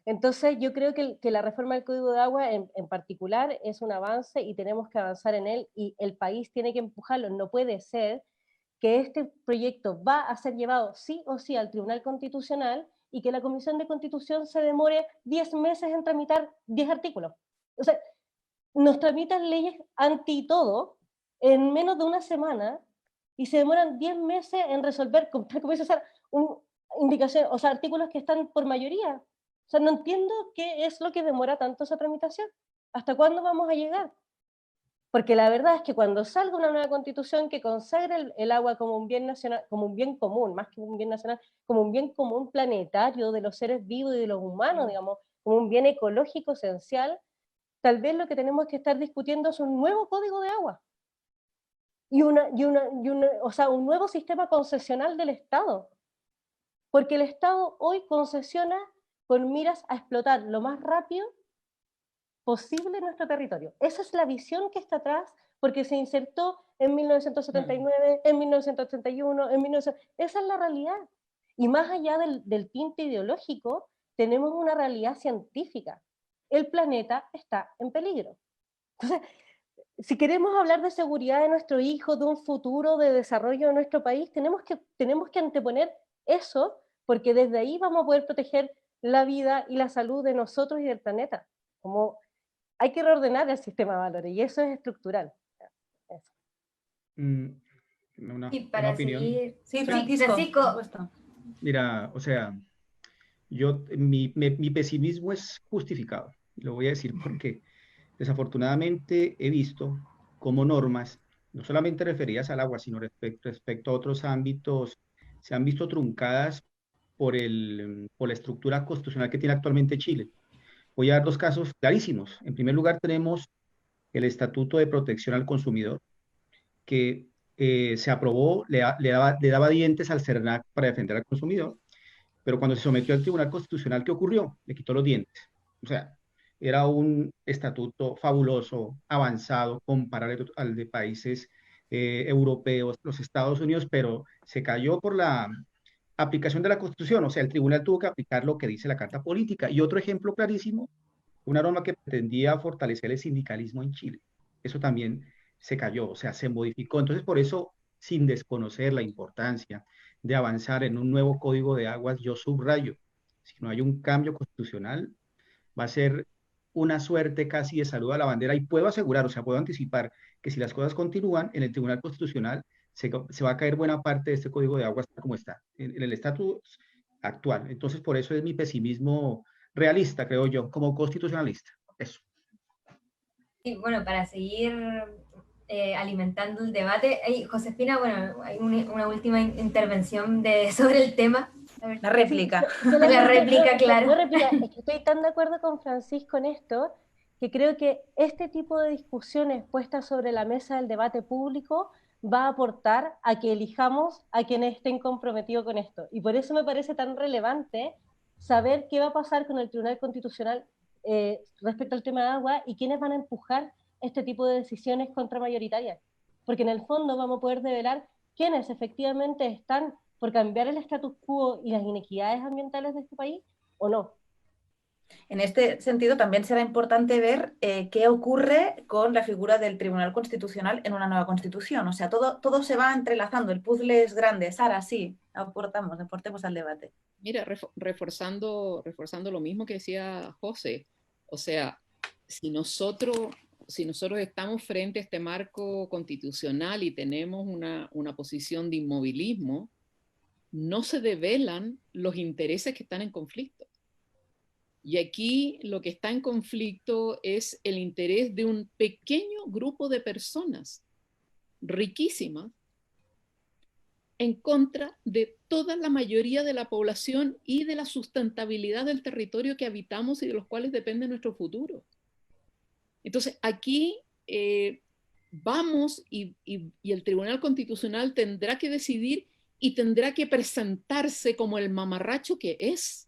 Entonces yo creo que la reforma del Código de Agua en particular es un avance y tenemos que avanzar en él y el país tiene que empujarlo. No puede ser que este proyecto va a ser llevado sí o sí al Tribunal Constitucional y que la Comisión de Constitución se demore 10 meses en tramitar 10 artículos. O sea, nos tramitan leyes anti todo en menos de una semana y se demoran 10 meses en resolver, como dice Sara, indicaciones, o sea, artículos que están por mayoría. O sea, no entiendo qué es lo que demora tanto esa tramitación. ¿Hasta cuándo vamos a llegar? Porque la verdad es que cuando salga una nueva constitución que consagre el agua como un bien nacional, como un bien común, más que un bien nacional, como un bien común planetario de los seres vivos y de los humanos, digamos, como un bien ecológico esencial, tal vez lo que tenemos que estar discutiendo es un nuevo código de agua. O sea, un nuevo sistema concesional del Estado. Porque el Estado hoy concesiona con miras a explotar lo más rápido posible nuestro territorio. Esa es la visión que está atrás, porque se insertó en 1979, en 1981, en 1900... Esa es la realidad. Y más allá del tinte ideológico, tenemos una realidad científica. El planeta está en peligro. Entonces, si queremos hablar de seguridad de nuestros hijos, de un futuro de desarrollo de nuestro país, tenemos que anteponer eso, porque desde ahí vamos a poder proteger la vida y la salud de nosotros y del planeta. Como hay que reordenar el sistema de valores y eso es estructural. Eso. Y Una para opinión. seguir... Sí, Sí, Francisco, Francisco. por supuesto. Mira, o sea, mi pesimismo es justificado. Lo voy a decir porque desafortunadamente he visto cómo normas, no solamente referidas al agua, sino respecto a otros ámbitos, se han visto truncadas por la estructura constitucional que tiene actualmente Chile. Voy a dar dos casos clarísimos. En primer lugar, tenemos el Estatuto de Protección al Consumidor, que se aprobó, le daba dientes al CERNAC para defender al consumidor, pero cuando se sometió al Tribunal Constitucional, ¿qué ocurrió? Le quitó los dientes. O sea, era un estatuto fabuloso, avanzado, comparable al de países europeos, los Estados Unidos, pero se cayó por la aplicación de la Constitución. O sea, el tribunal tuvo que aplicar lo que dice la Carta Política. Y otro ejemplo clarísimo, una norma que pretendía fortalecer el sindicalismo en Chile. Eso también se cayó, o sea, se modificó. Entonces, por eso, sin desconocer la importancia de avanzar en un nuevo código de aguas, yo subrayo, si no hay un cambio constitucional, va a ser una suerte casi de salud a la bandera y puedo asegurar, o sea, puedo anticipar que si las cosas continúan en el Tribunal Constitucional, se va a caer buena parte de este código de aguas como está, en el estatus actual. Entonces, por eso es mi pesimismo realista, creo yo, como constitucionalista. Eso. Y bueno, para seguir alimentando el debate, Josefina, bueno, hay una última intervención sobre el tema. La réplica. La réplica, claro. La réplica, es que estoy tan de acuerdo con Francisco en esto, que creo que este tipo de discusiones puestas sobre la mesa del debate público va a aportar a que elijamos a quienes estén comprometidos con esto. Y por eso me parece tan relevante saber qué va a pasar con el Tribunal Constitucional respecto al tema de agua y quiénes van a empujar este tipo de decisiones contramayoritarias. Porque en el fondo vamos a poder develar quiénes efectivamente están por cambiar el status quo y las inequidades ambientales de este país o no. En este sentido, también será importante ver qué ocurre con la figura del Tribunal Constitucional en una nueva Constitución. O sea, todo se va entrelazando, el puzzle es grande. Sara, sí, aportemos al debate. Mira, reforzando lo mismo que decía José, o sea, si nosotros estamos frente a este marco constitucional y tenemos una posición de inmovilismo, no se develan los intereses que están en conflicto. Y aquí lo que está en conflicto es el interés de un pequeño grupo de personas riquísimas en contra de toda la mayoría de la población y de la sustentabilidad del territorio que habitamos y de los cuales depende nuestro futuro. Entonces, aquí vamos y el Tribunal Constitucional tendrá que decidir y tendrá que presentarse como el mamarracho que es.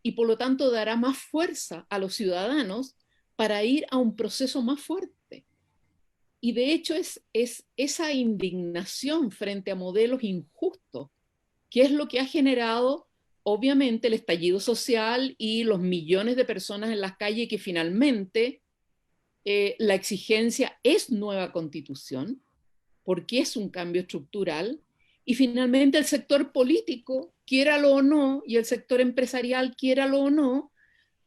Y por lo tanto dará más fuerza a los ciudadanos para ir a un proceso más fuerte. Y de hecho es esa indignación frente a modelos injustos, que es lo que ha generado obviamente el estallido social y los millones de personas en las calles, que finalmente la exigencia es nueva constitución, porque es un cambio estructural, y finalmente el sector político, quiéralo o no, y el sector empresarial, quiéralo o no,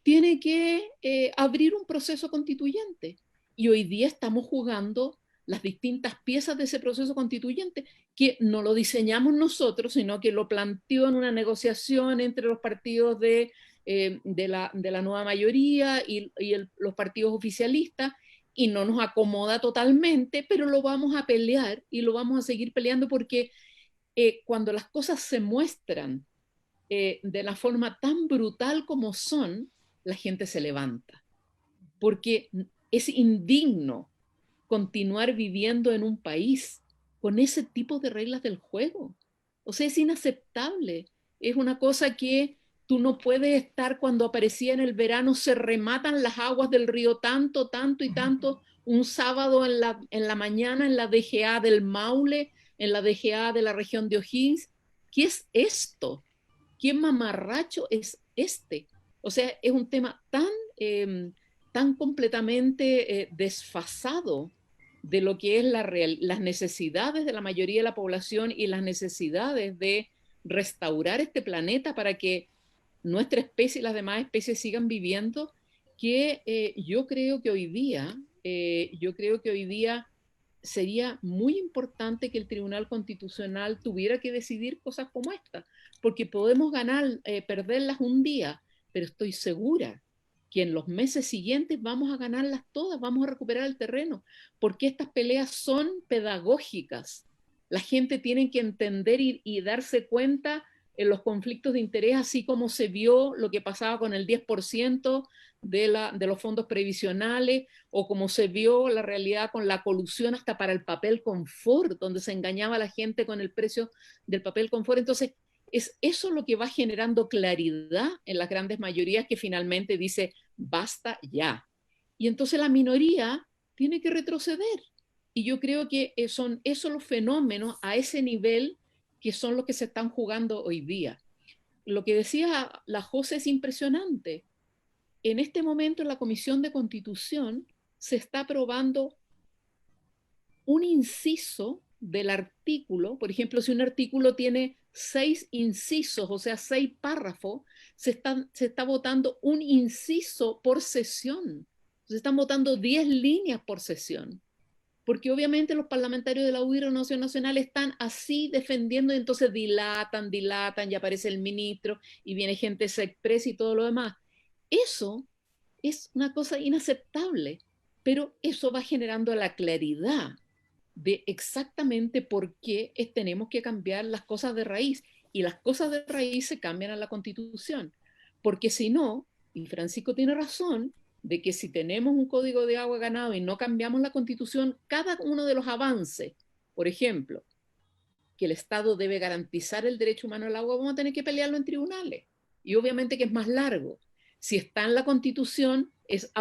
tiene que abrir un proceso constituyente. Y hoy día estamos jugando las distintas piezas de ese proceso constituyente, que no lo diseñamos nosotros, sino que lo planteó en una negociación entre los partidos de la nueva mayoría y los partidos oficialistas, y no nos acomoda totalmente, pero lo vamos a pelear y lo vamos a seguir peleando, porque cuando las cosas se muestran de la forma tan brutal como son, la gente se levanta, porque es indigno continuar viviendo en un país con ese tipo de reglas del juego. O sea, es inaceptable. Es una cosa que tú no puedes estar. Cuando aparecía en el verano, se rematan las aguas del río tanto, tanto y tanto, un sábado en la mañana en la DGA del Maule, en la DGA de la región de O'Higgins. ¿Qué es esto? ¿Qué mamarracho es este? O sea, es un tema tan completamente desfasado de lo que es las necesidades de la mayoría de la población y las necesidades de restaurar este planeta para que nuestra especie y las demás especies sigan viviendo, que yo creo que hoy día sería muy importante que el Tribunal Constitucional tuviera que decidir cosas como esta, porque podemos perderlas un día, pero estoy segura que en los meses siguientes vamos a ganarlas todas, vamos a recuperar el terreno, porque estas peleas son pedagógicas. La gente tiene que entender y darse cuenta en los conflictos de interés, así como se vio lo que pasaba con el 10% de los fondos previsionales, o como se vio la realidad con la colusión hasta para el papel confort, donde se engañaba a la gente con el precio del papel confort. Entonces, es eso lo que va generando claridad en las grandes mayorías, que finalmente dice, basta ya. Y entonces la minoría tiene que retroceder. Y yo creo que son esos los fenómenos a ese nivel que son los que se están jugando hoy día. Lo que decía la José es impresionante. En este momento en la Comisión de Constitución se está aprobando un inciso del artículo. Por ejemplo, si un artículo tiene 6 incisos, o sea, 6 párrafos, se está votando un inciso por sesión. Se están votando 10 líneas por sesión. Porque obviamente los parlamentarios de la UDI y Renovación Nacional están así defendiendo, y entonces dilatan, y aparece el ministro, y viene gente, se expresa y todo lo demás. Eso es una cosa inaceptable, pero eso va generando la claridad de exactamente por qué tenemos que cambiar las cosas de raíz, y las cosas de raíz se cambian a la Constitución, porque si no, y Francisco tiene razón, de que si tenemos un código de agua ganado y no cambiamos la Constitución, cada uno de los avances, por ejemplo, que el Estado debe garantizar el derecho humano al agua, vamos a tener que pelearlo en tribunales, y obviamente que es más largo. Si está en la Constitución, es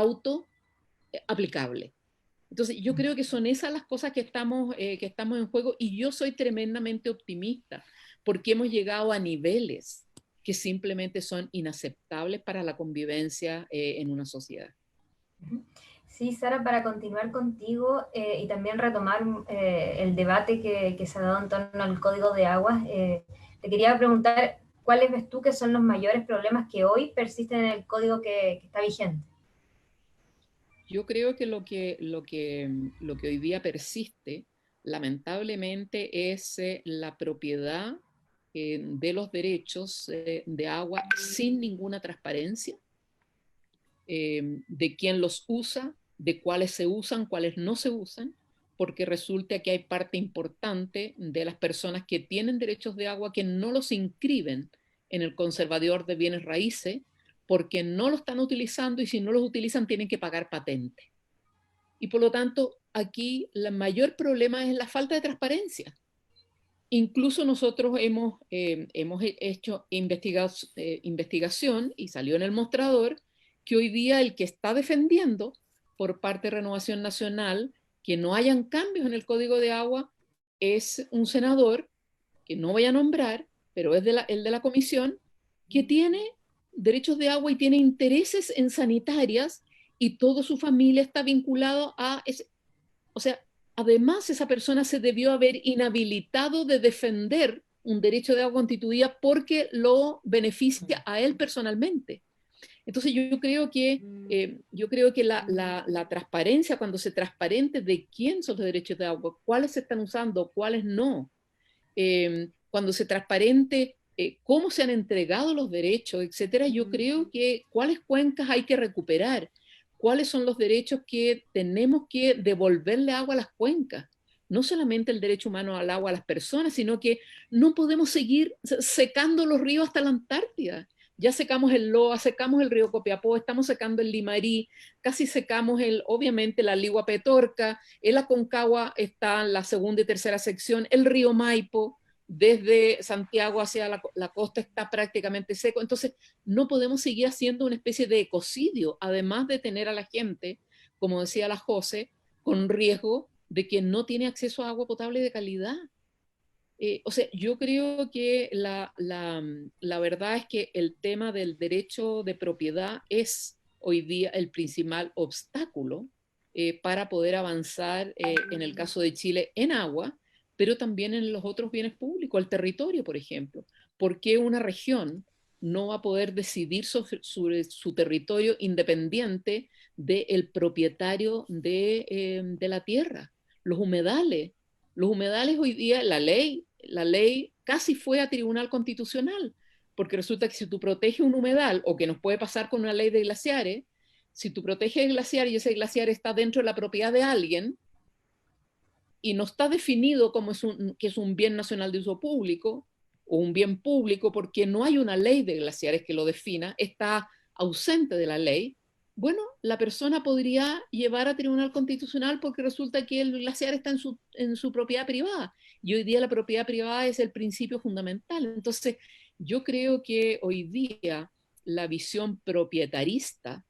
aplicable. Entonces, yo creo que son esas las cosas que estamos en juego, y yo soy tremendamente optimista, porque hemos llegado a niveles que simplemente son inaceptables para la convivencia en una sociedad. Sí, Sara, para continuar contigo y también retomar el debate que se ha dado en torno al Código de Aguas, te quería preguntar, ¿cuáles ves tú que son los mayores problemas que hoy persisten en el Código que está vigente? Yo creo que lo que hoy día persiste, lamentablemente, es la propiedad de los derechos de agua sin ninguna transparencia, de quién los usa, de cuáles se usan, cuáles no se usan, porque resulta que hay parte importante de las personas que tienen derechos de agua que no los inscriben en el conservador de bienes raíces, porque no lo están utilizando, y si no los utilizan tienen que pagar patente. Y por lo tanto, aquí el mayor problema es la falta de transparencia. Incluso nosotros hemos hecho investigación, y salió en el mostrador que hoy día el que está defendiendo por parte de Renovación Nacional que no hayan cambios en el Código de Agua es un senador, que no voy a nombrar, pero es el de la comisión, que tiene derechos de agua y tiene intereses en sanitarias, y toda su familia está vinculado a ese. O sea, además esa persona se debió haber inhabilitado de defender un derecho de agua constituida porque lo beneficia a él personalmente. Entonces yo creo que la transparencia, cuando se transparente de quién son los derechos de agua, cuáles se están usando, cuáles no, cuando se transparente cómo se han entregado los derechos, etcétera, yo creo que cuáles cuencas hay que recuperar, cuáles son los derechos que tenemos que devolverle agua a las cuencas. No solamente el derecho humano al agua a las personas, sino que no podemos seguir secando los ríos hasta la Antártida. Ya secamos el Loa, secamos el río Copiapó, estamos secando el Limarí, casi secamos obviamente la Ligua Petorca, el Aconcagua está en la segunda y tercera sección, el río Maipo, desde Santiago hacia la costa está prácticamente seco. Entonces, no podemos seguir haciendo una especie de ecocidio, además de tener a la gente, como decía la José, con riesgo de que no tiene acceso a agua potable de calidad. O sea, yo creo que la verdad es que el tema del derecho de propiedad es hoy día el principal obstáculo para poder avanzar en el caso de Chile en agua, pero también en los otros bienes públicos, el territorio, por ejemplo. ¿Por qué una región no va a poder decidir sobre su territorio independiente del propietario de la tierra? Los humedales hoy día, la ley casi fue a Tribunal Constitucional, porque resulta que si tú proteges un humedal, o que nos puede pasar con una ley de glaciares, si tú proteges el glaciar y ese glaciar está dentro de la propiedad de alguien, y no está definido como que es un bien nacional de uso público, o un bien público, porque no hay una ley de glaciares que lo defina, está ausente de la ley, bueno, la persona podría llevar a Tribunal Constitucional porque resulta que el glaciar está en su propiedad privada. Y hoy día la propiedad privada es el principio fundamental. Entonces, yo creo que hoy día la visión propietarista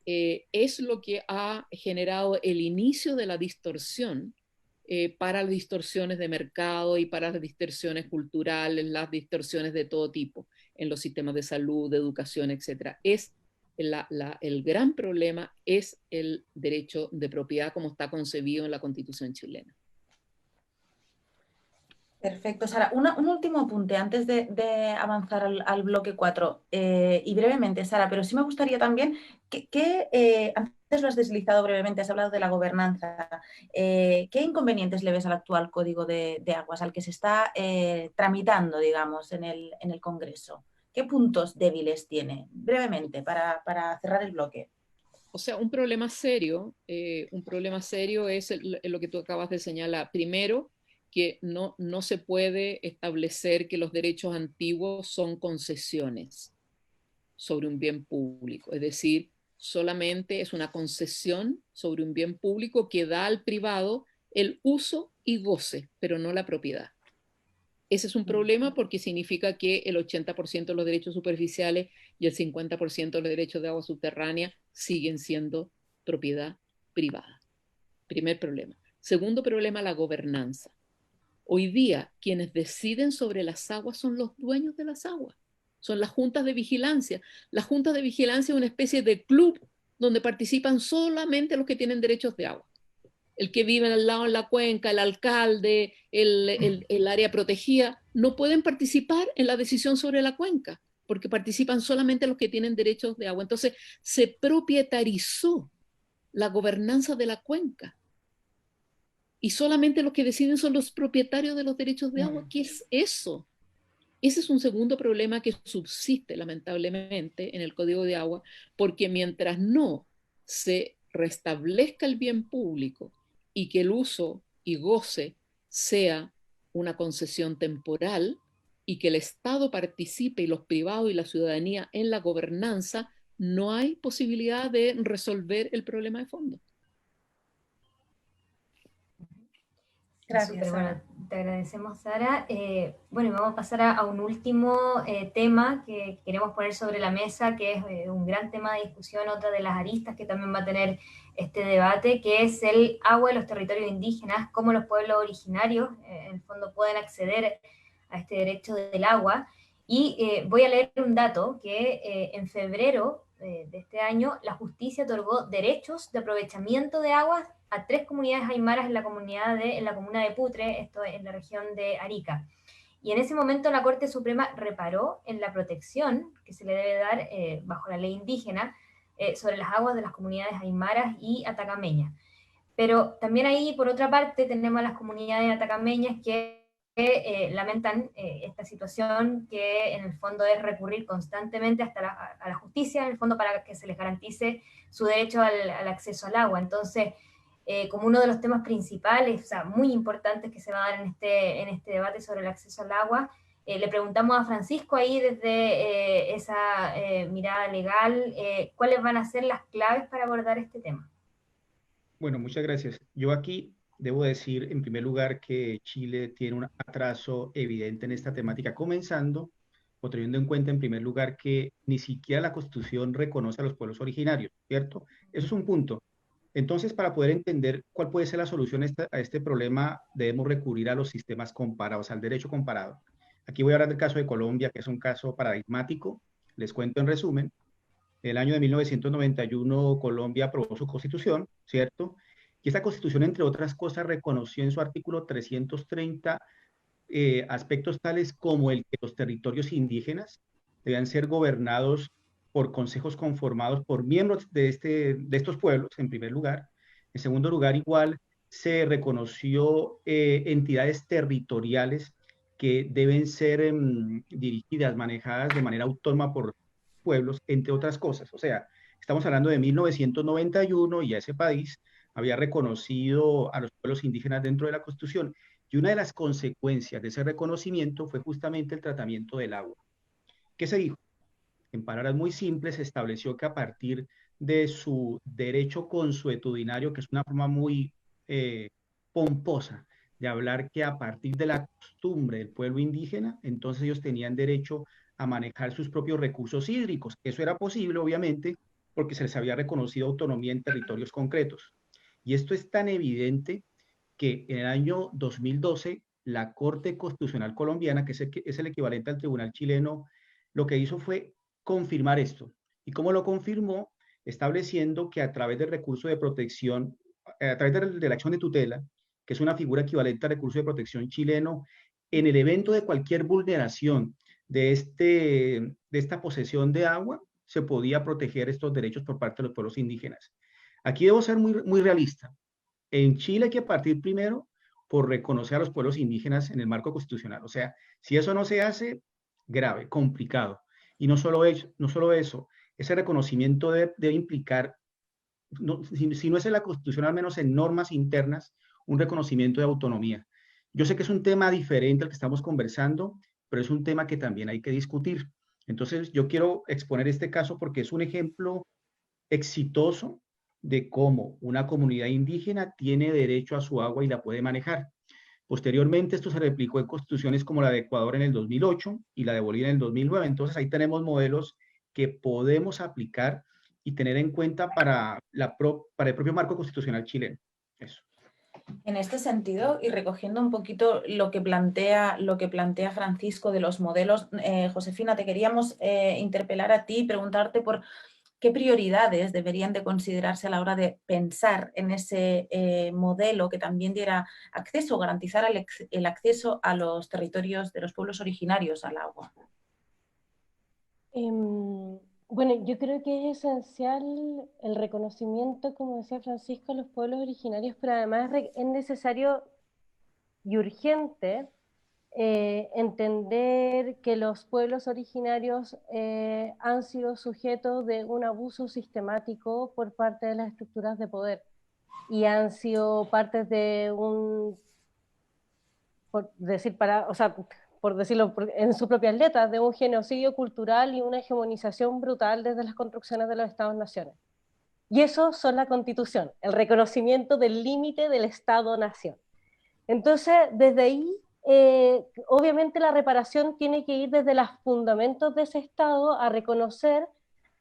es lo que ha generado el inicio de la distorsión para las distorsiones de mercado y para las distorsiones culturales, las distorsiones de todo tipo en los sistemas de salud, de educación, etc. El gran problema es el derecho de propiedad como está concebido en la Constitución chilena. Perfecto, Sara. Un último apunte antes de avanzar al bloque 4. Y brevemente, Sara, pero sí me gustaría también antes lo has deslizado brevemente, has hablado de la gobernanza. ¿Qué inconvenientes le ves al actual Código de Aguas, al que se está tramitando, digamos, en el Congreso? ¿Qué puntos débiles tiene? Brevemente, para cerrar el bloque. O sea, un problema serio es lo que tú acabas de señalar. Primero, que no se puede establecer que los derechos antiguos son concesiones sobre un bien público. Es decir, solamente es una concesión sobre un bien público que da al privado el uso y goce, pero no la propiedad. Ese es un problema porque significa que el 80% de los derechos superficiales y el 50% de los derechos de agua subterránea siguen siendo propiedad privada. Primer problema. Segundo problema, la gobernanza. Hoy día, quienes deciden sobre las aguas son los dueños de las aguas, son las juntas de vigilancia. Las juntas de vigilancia es una especie de club donde participan solamente los que tienen derechos de agua. El que vive al lado en la cuenca, el alcalde, el área protegida, no pueden participar en la decisión sobre la cuenca, porque participan solamente los que tienen derechos de agua. Entonces, se propietarizó la gobernanza de la cuenca. Y solamente los que deciden son los propietarios de los derechos de agua. ¿Qué es eso? Ese es un segundo problema que subsiste lamentablemente en el Código de Agua, porque mientras no se restablezca el bien público y que el uso y goce sea una concesión temporal y que el Estado participe y los privados y la ciudadanía en la gobernanza, no hay posibilidad de resolver el problema de fondo. Gracias, Súper, Sara. bueno, te agradecemos, Sara. Bueno, y vamos a pasar a un último tema que queremos poner sobre la mesa, que es un gran tema de discusión, otra de las aristas que también va a tener este debate, que es el agua de los territorios indígenas, cómo los pueblos originarios, en el fondo, pueden acceder a este derecho del agua. Y voy a leer un dato, que en febrero de este año, la justicia otorgó derechos de aprovechamiento de aguas a 3 comunidades aymaras en la comuna de Putre, esto en la región de Arica. y en ese momento la Corte Suprema reparó en la protección que se le debe dar bajo la ley indígena sobre las aguas de las comunidades aymaras y atacameñas. Pero también ahí, por otra parte, tenemos a las comunidades atacameñas que lamentan esta situación, que en el fondo es recurrir constantemente hasta a la justicia, en el fondo para que se les garantice su derecho al acceso al agua. Entonces, como uno de los temas principales, o sea, muy importantes que se va a dar en este debate sobre el acceso al agua, le preguntamos a Francisco ahí desde esa mirada legal, ¿cuáles van a ser las claves para abordar este tema? Bueno, muchas gracias. Yo aquí debo decir, en primer lugar, que Chile tiene un atraso evidente en esta temática, comenzando o teniendo en cuenta, en primer lugar, que ni siquiera la Constitución reconoce a los pueblos originarios, ¿cierto? Eso es un punto. Entonces, para poder entender cuál puede ser la solución a este problema, debemos recurrir a los sistemas comparados, al derecho comparado. Aquí voy a hablar del caso de Colombia, que es un caso paradigmático. Les cuento en resumen. El año de 1991 Colombia aprobó su constitución, ¿cierto? Y esta constitución, entre otras cosas, reconoció en su artículo 330 aspectos tales como el que los territorios indígenas debían ser gobernados por consejos conformados por miembros de estos pueblos, en primer lugar. En segundo lugar, igual se reconoció entidades territoriales que deben ser dirigidas, manejadas de manera autónoma por pueblos, entre otras cosas. O sea, estamos hablando de 1991 y ya ese país había reconocido a los pueblos indígenas dentro de la Constitución. Y una de las consecuencias de ese reconocimiento fue justamente el tratamiento del agua. ¿Qué se dijo? En palabras muy simples, se estableció que a partir de su derecho consuetudinario, que es una forma muy pomposa de hablar que a partir de la costumbre del pueblo indígena, entonces ellos tenían derecho a manejar sus propios recursos hídricos. Eso era posible, obviamente, porque se les había reconocido autonomía en territorios concretos. Y esto es tan evidente que en el año 2012 la Corte Constitucional Colombiana, que es el equivalente al Tribunal chileno, lo que hizo fue confirmar esto. ¿Y cómo lo confirmó? Estableciendo que a través del recurso de protección, a través de la acción de tutela, que es una figura equivalente al recurso de protección chileno, en el evento de cualquier vulneración de esta posesión de agua, se podía proteger estos derechos por parte de los pueblos indígenas. Aquí debo ser muy realista. En Chile hay que partir primero por reconocer a los pueblos indígenas en el marco constitucional. O sea, si eso no se hace, grave, complicado. Y no solo eso, ese reconocimiento debe implicar, si no es en la Constitución, al menos en normas internas, un reconocimiento de autonomía. Yo sé que es un tema diferente al que estamos conversando, pero es un tema que también hay que discutir. Entonces, yo quiero exponer este caso porque es un ejemplo exitoso de cómo una comunidad indígena tiene derecho a su agua y la puede manejar. Posteriormente, esto se replicó en constituciones como la de Ecuador en el 2008 y la de Bolivia en el 2009. Entonces, ahí tenemos modelos que podemos aplicar y tener en cuenta para el propio marco constitucional chileno. Eso. En este sentido, y recogiendo un poquito lo que plantea Francisco de los modelos, Josefina, te queríamos interpelar a ti y preguntarte por qué prioridades deberían de considerarse a la hora de pensar en ese modelo que también diera acceso, garantizar el acceso a los territorios de los pueblos originarios al agua. Bueno, yo creo que es esencial el reconocimiento, como decía Francisco, a los pueblos originarios, pero además es necesario y urgente entender que los pueblos originarios han sido sujetos de un abuso sistemático por parte de las estructuras de poder y han sido parte de por decirlo en sus propias letras, de un genocidio cultural y una hegemonización brutal desde las construcciones de los Estados-naciones. Y eso son la Constitución, el reconocimiento del límite del Estado-nación. Entonces, desde ahí, obviamente la reparación tiene que ir desde los fundamentos de ese Estado a reconocer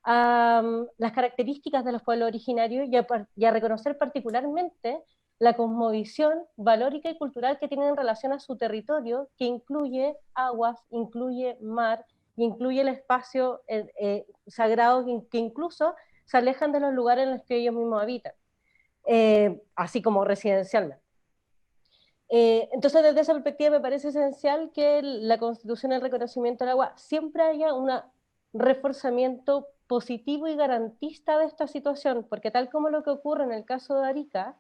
las características de los pueblos originarios y a reconocer particularmente la cosmovisión valórica y cultural que tienen en relación a su territorio, que incluye aguas, incluye mar, y incluye el espacio sagrado que incluso se alejan de los lugares en los que ellos mismos habitan, así como residencialmente. Entonces, desde esa perspectiva me parece esencial que la Constitución, el reconocimiento del agua, siempre haya un reforzamiento positivo y garantista de esta situación, porque tal como lo que ocurre en el caso de Arica,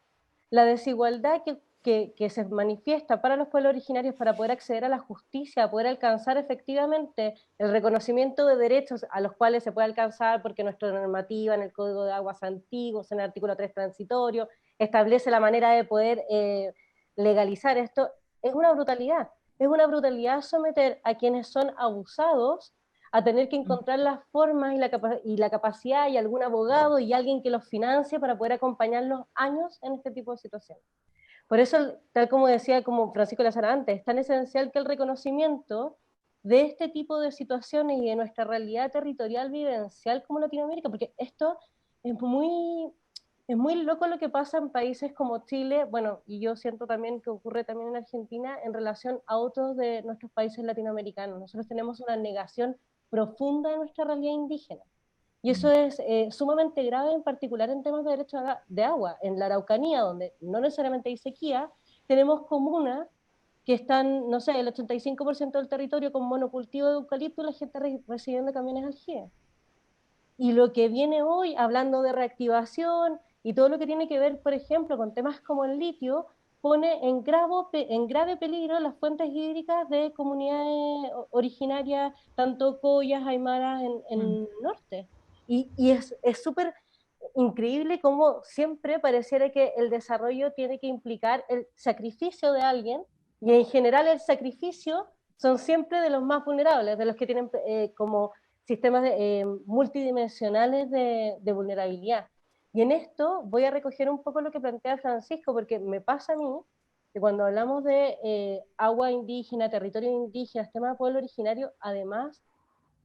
la desigualdad que se manifiesta para los pueblos originarios para poder acceder a la justicia, poder alcanzar efectivamente el reconocimiento de derechos a los cuales se puede alcanzar porque nuestra normativa en el Código de Aguas antiguos, en el artículo 3 transitorio, establece la manera de poder legalizar esto, es una brutalidad someter a quienes son abusados a tener que encontrar las formas y la capacidad y algún abogado y alguien que los financie para poder acompañarlos años en este tipo de situaciones. Por eso, tal como decía como Francisco Lazara antes, es tan esencial que el reconocimiento de este tipo de situaciones y de nuestra realidad territorial vivencial como Latinoamérica, porque esto es muy loco lo que pasa en países como Chile, bueno, y yo siento también que ocurre también en Argentina en relación a otros de nuestros países latinoamericanos. Nosotros tenemos una negación profunda de nuestra realidad indígena. Y eso es sumamente grave, en particular en temas de derecho de agua. En la Araucanía, donde no necesariamente hay sequía, tenemos comunas que están, no sé, el 85% del territorio con monocultivo de eucalipto y la gente recibiendo camiones aljibe. Y lo que viene hoy, hablando de reactivación y todo lo que tiene que ver, por ejemplo, con temas como el litio, pone en grave peligro las fuentes hídricas de comunidades originarias, tanto collas, aymaras en el norte. Y es súper increíble cómo siempre pareciera que el desarrollo tiene que implicar el sacrificio de alguien, y en general el sacrificio son siempre de los más vulnerables, de los que tienen como sistemas multidimensionales de vulnerabilidad. Y en esto voy a recoger un poco lo que plantea Francisco, porque me pasa a mí que cuando hablamos de agua indígena, territorio indígena, tema de pueblo originario, además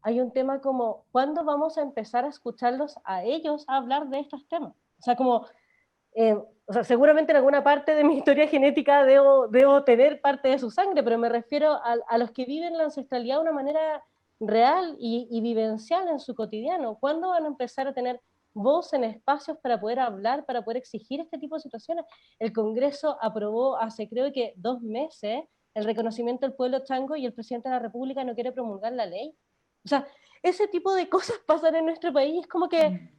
hay un tema como, ¿cuándo vamos a empezar a escucharlos a ellos a hablar de estos temas? O sea, como, o sea, seguramente en alguna parte de mi historia genética debo tener parte de su sangre, pero me refiero a los que viven la ancestralidad de una manera real y vivencial en su cotidiano. ¿Cuándo van a empezar a tener voz en espacios para poder hablar, para poder exigir este tipo de situaciones? El Congreso aprobó hace creo que 2 meses el reconocimiento del pueblo chango y el presidente de la República no quiere promulgar la ley. O sea, ese tipo de cosas pasan en nuestro país, es como que,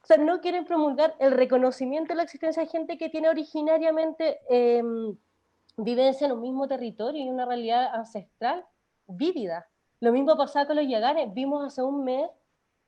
o sea, no quieren promulgar el reconocimiento de la existencia de gente que tiene originariamente vivencia en un mismo territorio y una realidad ancestral vívida. Lo mismo pasaba con los yaganes. Vimos hace un mes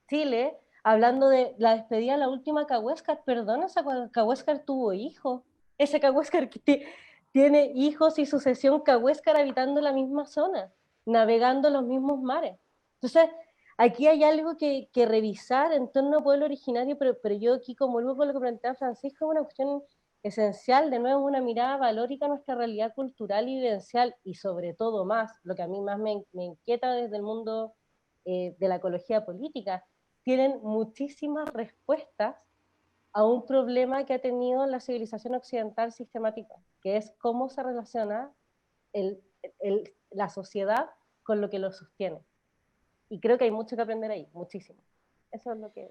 Chile hablando de la despedida de la última Cahuéscar. Perdón, esa Cahuéscar tuvo hijos. Ese Cahuéscar que tiene hijos y sucesión Cahuéscar habitando la misma zona, navegando los mismos mares. Entonces, aquí hay algo que revisar en torno al pueblo originario, pero yo aquí, como vuelvo con lo que plantea Francisco, es una cuestión esencial, de nuevo, una mirada valórica a nuestra realidad cultural y vivencial, y sobre todo más, lo que a mí más me inquieta desde el mundo de la ecología política, tienen muchísimas respuestas a un problema que ha tenido la civilización occidental sistemática, que es cómo se relaciona la sociedad con lo que lo sostiene. Y creo que hay mucho que aprender ahí, muchísimo. Eso es lo que...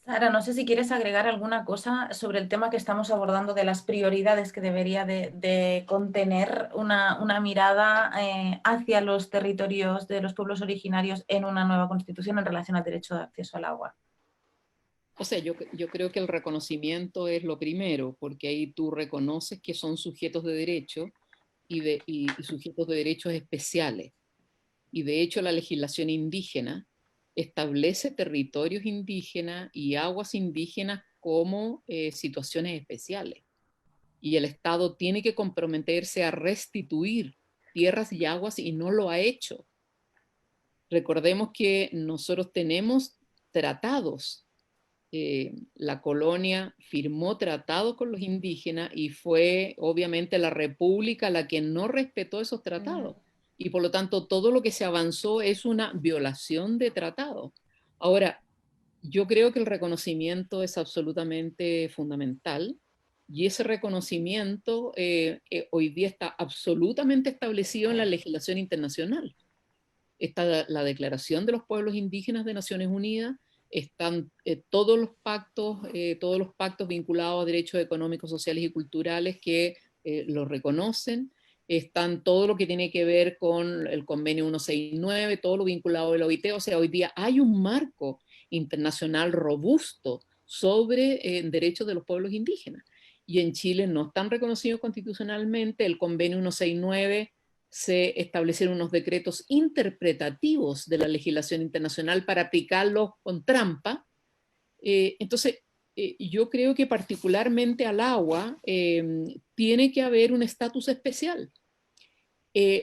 Sara, no sé si quieres agregar alguna cosa sobre el tema que estamos abordando de las prioridades que debería de contener una mirada hacia los territorios de los pueblos originarios en una nueva constitución en relación al derecho de acceso al agua. O sea, yo creo que el reconocimiento es lo primero, porque ahí tú reconoces que son sujetos de derecho y sujetos de derechos especiales. Y de hecho la legislación indígena establece territorios indígenas y aguas indígenas como situaciones especiales. Y el Estado tiene que comprometerse a restituir tierras y aguas y no lo ha hecho. Recordemos que nosotros tenemos tratados. La colonia firmó tratados con los indígenas y fue obviamente la República la que no respetó esos tratados. Y por lo tanto todo lo que se avanzó es una violación de tratados. Ahora, yo creo que el reconocimiento es absolutamente fundamental y ese reconocimiento hoy día está absolutamente establecido en la legislación internacional. Está la Declaración de los Pueblos Indígenas de Naciones Unidas, están todos los pactos vinculados a derechos económicos, sociales y culturales que lo reconocen. Están todo lo que tiene que ver con el convenio 169, todo lo vinculado al OIT. O sea, hoy día hay un marco internacional robusto sobre derechos de los pueblos indígenas. Y en Chile no están reconocidos constitucionalmente. El convenio 169 se establecieron unos decretos interpretativos de la legislación internacional para aplicarlos con trampa. Entonces, yo creo que particularmente al agua tiene que haber un estatus especial.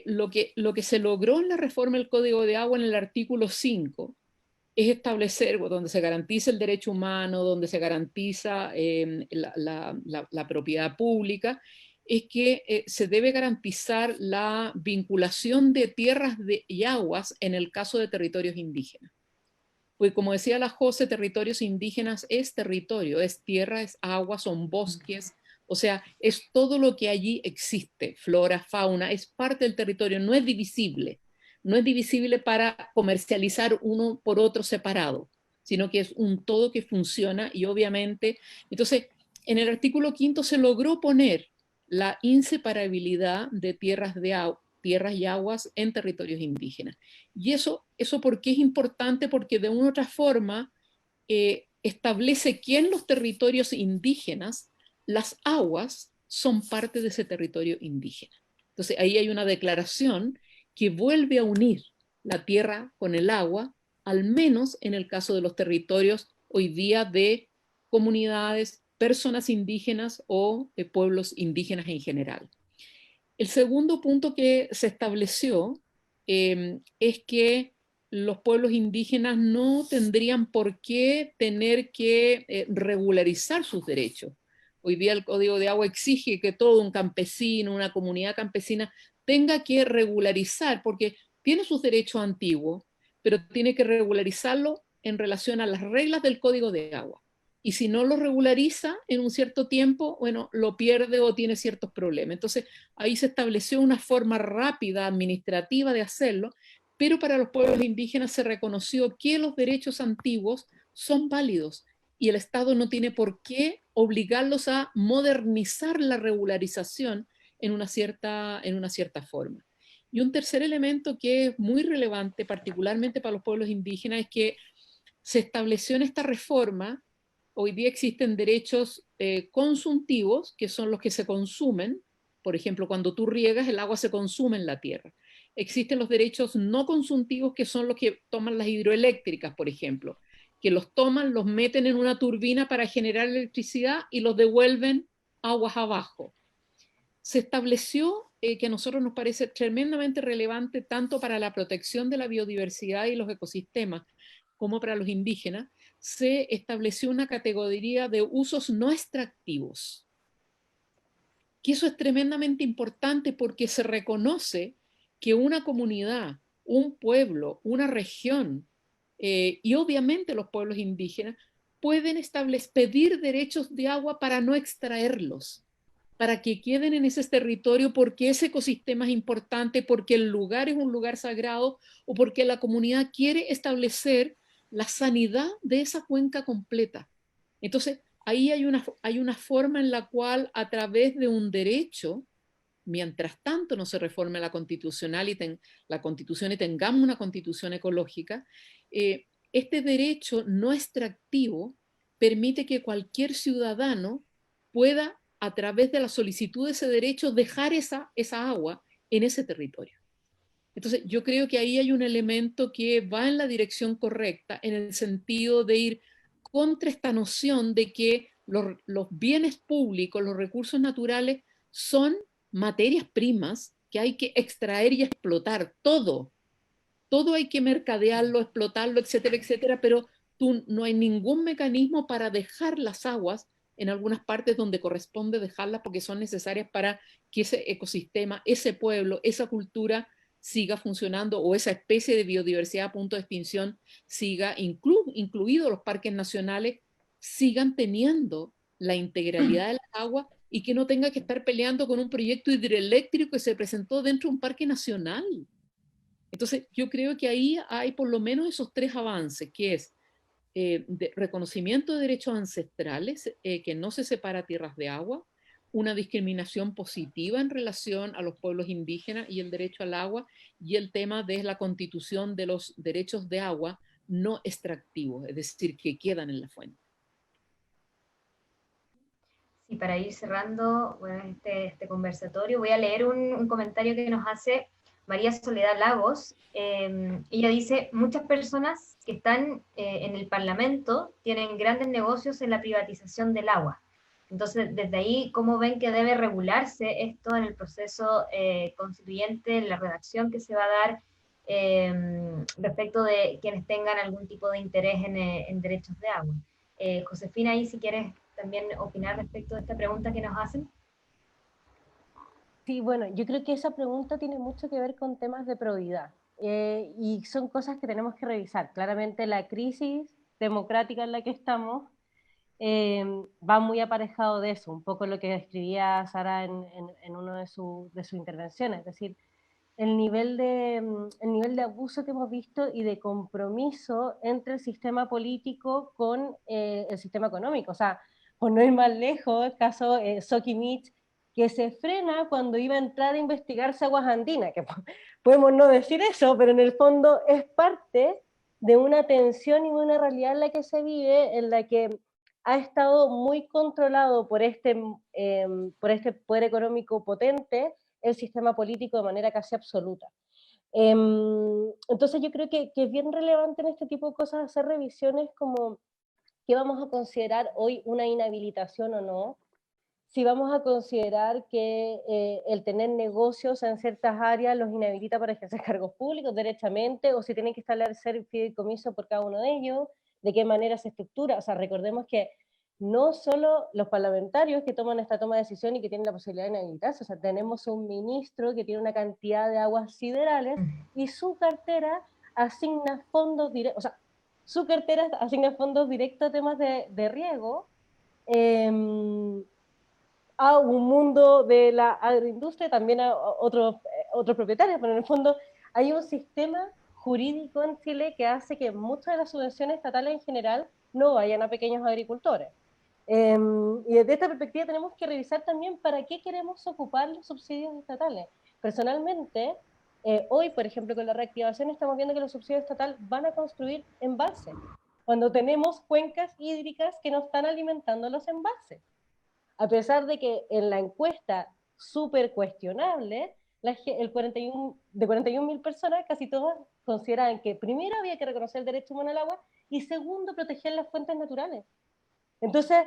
Lo que se logró en la reforma del Código de Agua en el artículo 5 es establecer, donde se garantiza el derecho humano, donde se garantiza la propiedad pública, es que se debe garantizar la vinculación de tierras y aguas en el caso de territorios indígenas. Pues como decía la José, territorios indígenas es territorio, es tierra, es agua, son bosques, o sea, es todo lo que allí existe, flora, fauna, es parte del territorio, no es divisible. No es divisible para comercializar uno por otro separado, sino que es un todo que funciona y obviamente, entonces, en el artículo 5 se logró poner la inseparabilidad de tierras y aguas en territorios indígenas. Y eso ¿por qué es importante? Porque de una u otra forma establece que en los territorios indígenas las aguas son parte de ese territorio indígena. Entonces ahí hay una declaración que vuelve a unir la tierra con el agua, al menos en el caso de los territorios hoy día de comunidades, personas indígenas o de pueblos indígenas en general. El segundo punto que se estableció es que los pueblos indígenas no tendrían por qué tener que regularizar sus derechos. Hoy día el Código de Agua exige que todo un campesino, una comunidad campesina, tenga que regularizar, porque tiene sus derechos antiguos, pero tiene que regularizarlo en relación a las reglas del Código de Agua. Y si no lo regulariza en un cierto tiempo, bueno, lo pierde o tiene ciertos problemas. Entonces, ahí se estableció una forma rápida, administrativa de hacerlo, pero para los pueblos indígenas se reconoció que los derechos antiguos son válidos y el Estado no tiene por qué obligarlos a modernizar la regularización en una cierta forma. Y un tercer elemento que es muy relevante, particularmente para los pueblos indígenas, es que se estableció en esta reforma, hoy día existen derechos consumtivos, que son los que se consumen. Por ejemplo, cuando tú riegas, el agua se consume en la tierra. Existen los derechos no consumtivos, que son los que toman las hidroeléctricas, por ejemplo, que los toman, los meten en una turbina para generar electricidad y los devuelven aguas abajo. Se estableció que a nosotros nos parece tremendamente relevante tanto para la protección de la biodiversidad y los ecosistemas como para los indígenas, se estableció una categoría de usos no extractivos. Que eso es tremendamente importante porque se reconoce que una comunidad, un pueblo, una región, y obviamente los pueblos indígenas, pueden pedir derechos de agua para no extraerlos, para que queden en ese territorio porque ese ecosistema es importante, porque el lugar es un lugar sagrado o porque la comunidad quiere establecer la sanidad de esa cuenca completa. Entonces, ahí hay una forma en la cual a través de un derecho, mientras tanto no se reforme la Constitución y tengamos una constitución ecológica, este derecho no extractivo permite que cualquier ciudadano pueda, a través de la solicitud de ese derecho, dejar esa agua en ese territorio. Entonces, yo creo que ahí hay un elemento que va en la dirección correcta, en el sentido de ir contra esta noción de que los bienes públicos, los recursos naturales, son materias primas que hay que extraer y explotar. Todo hay que mercadearlo, explotarlo, etcétera, etcétera, pero no hay ningún mecanismo para dejar las aguas en algunas partes donde corresponde dejarlas porque son necesarias para que ese ecosistema, ese pueblo, esa cultura siga funcionando, o esa especie de biodiversidad a punto de extinción siga, incluidos los parques nacionales, sigan teniendo la integralidad de las aguas y que no tenga que estar peleando con un proyecto hidroeléctrico que se presentó dentro de un parque nacional. Entonces, yo creo que ahí hay por lo menos esos tres avances, que es de reconocimiento de derechos ancestrales, que no se separa tierras de agua, una discriminación positiva en relación a los pueblos indígenas y el derecho al agua, y el tema de la constitución de los derechos de agua no extractivos, es decir, que quedan en la fuente. Y para ir cerrando, bueno, este conversatorio, voy a leer un comentario que nos hace María Soledad Lagos. Ella dice: muchas personas que están en el Parlamento tienen grandes negocios en la privatización del agua. Entonces, desde ahí, ¿cómo ven que debe regularse esto en el proceso constituyente, en la redacción que se va a dar respecto de quienes tengan algún tipo de interés en derechos de agua? Josefina, ahí si quieres también opinar respecto de esta pregunta que nos hacen. Sí, bueno, yo creo que esa pregunta tiene mucho que ver con temas de probidad, y son cosas que tenemos que revisar. Claramente la crisis democrática en la que estamos va muy aparejado de eso, un poco lo que escribía Sara en una de sus intervenciones, es decir, el nivel de abuso que hemos visto y de compromiso entre el sistema político con el sistema económico. O sea, por no ir más lejos, el caso Soquimich, que se frena cuando iba a entrar a investigarse aguas andinas, que podemos no decir eso, pero en el fondo es parte de una tensión y de una realidad en la que se vive, en la que ha estado muy controlado por este poder económico potente el sistema político de manera casi absoluta. Entonces yo creo que es bien relevante en este tipo de cosas hacer revisiones como qué vamos a considerar hoy una inhabilitación o no, si vamos a considerar que el tener negocios en ciertas áreas los inhabilita para ejercer cargos públicos derechamente, o si tienen que establecer fideicomiso por cada uno de ellos, de qué manera se estructura. O sea, recordemos que no solo los parlamentarios que toman esta toma de decisión y que tienen la posibilidad de inhabilitarse, o sea, tenemos un ministro que tiene una cantidad de aguas siderales y su cartera asigna fondos directos, o sea, su cartera asigna fondos directos a temas de riego, a un mundo de la agroindustria, también a otros propietarios, pero en el fondo hay un sistema jurídico en Chile que hace que muchas de las subvenciones estatales en general no vayan a pequeños agricultores. Y desde esta perspectiva tenemos que revisar también para qué queremos ocupar los subsidios estatales. Personalmente, hoy, por ejemplo, con la reactivación estamos viendo que los subsidios estatales van a construir embalses, cuando tenemos cuencas hídricas que no están alimentando los embalses. A pesar de que en la encuesta súper cuestionable, de 41.000 personas, casi todas consideraban que primero había que reconocer el derecho humano al agua y segundo, proteger las fuentes naturales. Entonces,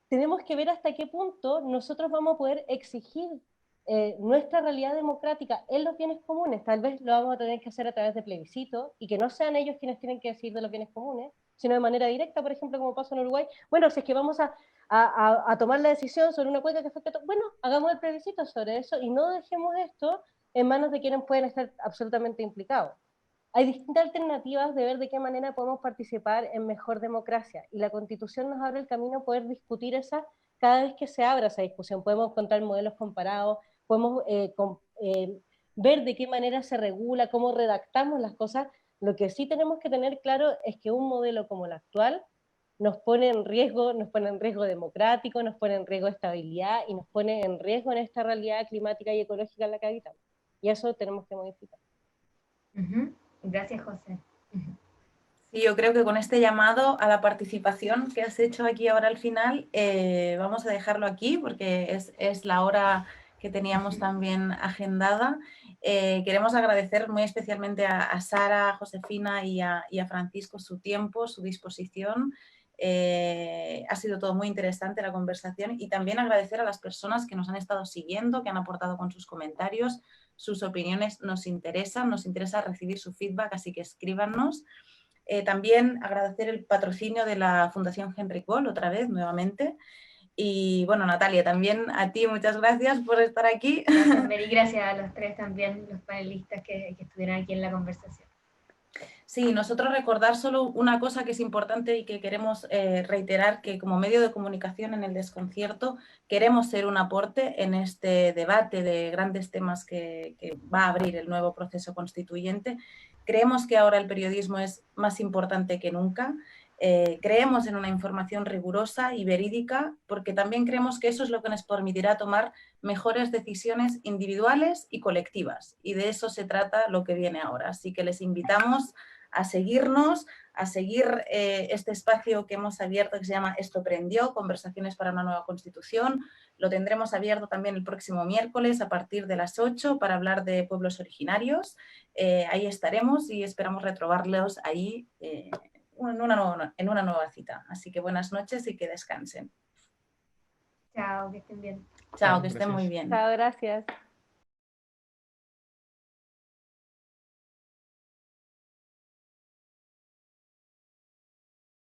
tenemos que ver hasta qué punto nosotros vamos a poder exigir nuestra realidad democrática en los bienes comunes. Tal vez lo vamos a tener que hacer a través de plebiscitos y que no sean ellos quienes tienen que decidir de los bienes comunes, sino de manera directa, por ejemplo, como pasó en Uruguay. Bueno, si es que vamos a tomar la decisión sobre una cuenca que afecta a todo, bueno, hagamos el plebiscito sobre eso y no dejemos esto en manos de quienes pueden estar absolutamente implicados. Hay distintas alternativas de ver de qué manera podemos participar en mejor democracia, y la Constitución nos abre el camino a poder discutir esa cada vez que se abra esa discusión. Podemos encontrar modelos comparados, podemos ver de qué manera se regula, cómo redactamos las cosas. Lo que sí tenemos que tener claro es que un modelo como el actual nos pone en riesgo democrático, nos pone en riesgo de estabilidad y nos pone en riesgo en esta realidad climática y ecológica en la que habitamos. Y eso tenemos que modificar. Gracias, José. Sí, yo creo que con este llamado a la participación que has hecho aquí ahora al final, vamos a dejarlo aquí porque es la hora que teníamos también agendada. Queremos agradecer muy especialmente a Sara, a Josefina y a Francisco su tiempo, su disposición. Ha sido todo muy interesante la conversación, y también agradecer a las personas que nos han estado siguiendo, que han aportado con sus comentarios, sus opiniones nos interesa recibir su feedback, así que escríbanos. También agradecer el patrocinio de la Fundación Henrik Böll, otra vez, nuevamente. Y bueno, Natalia, también a ti muchas gracias por estar aquí. Gracias, Mary, gracias a los tres también, los panelistas que estuvieron aquí en la conversación. Sí, nosotros recordar solo una cosa que es importante y que queremos reiterar, que como medio de comunicación en el desconcierto queremos ser un aporte en este debate de grandes temas que va a abrir el nuevo proceso constituyente. Creemos que ahora el periodismo es más importante que nunca. Creemos en una información rigurosa y verídica porque también creemos que eso es lo que nos permitirá tomar mejores decisiones individuales y colectivas. Y de eso se trata lo que viene ahora. Así que les invitamos a seguirnos, a seguir este espacio que hemos abierto que se llama Esto Prendió, Conversaciones para una Nueva Constitución. Lo tendremos abierto también el próximo miércoles a partir de las 8 para hablar de pueblos originarios. Ahí estaremos y esperamos retrobarlos ahí en una nueva cita. Así que buenas noches y que descansen. Chao, que estén bien. Chao, que estén muy Gracias. bien. Chao, gracias.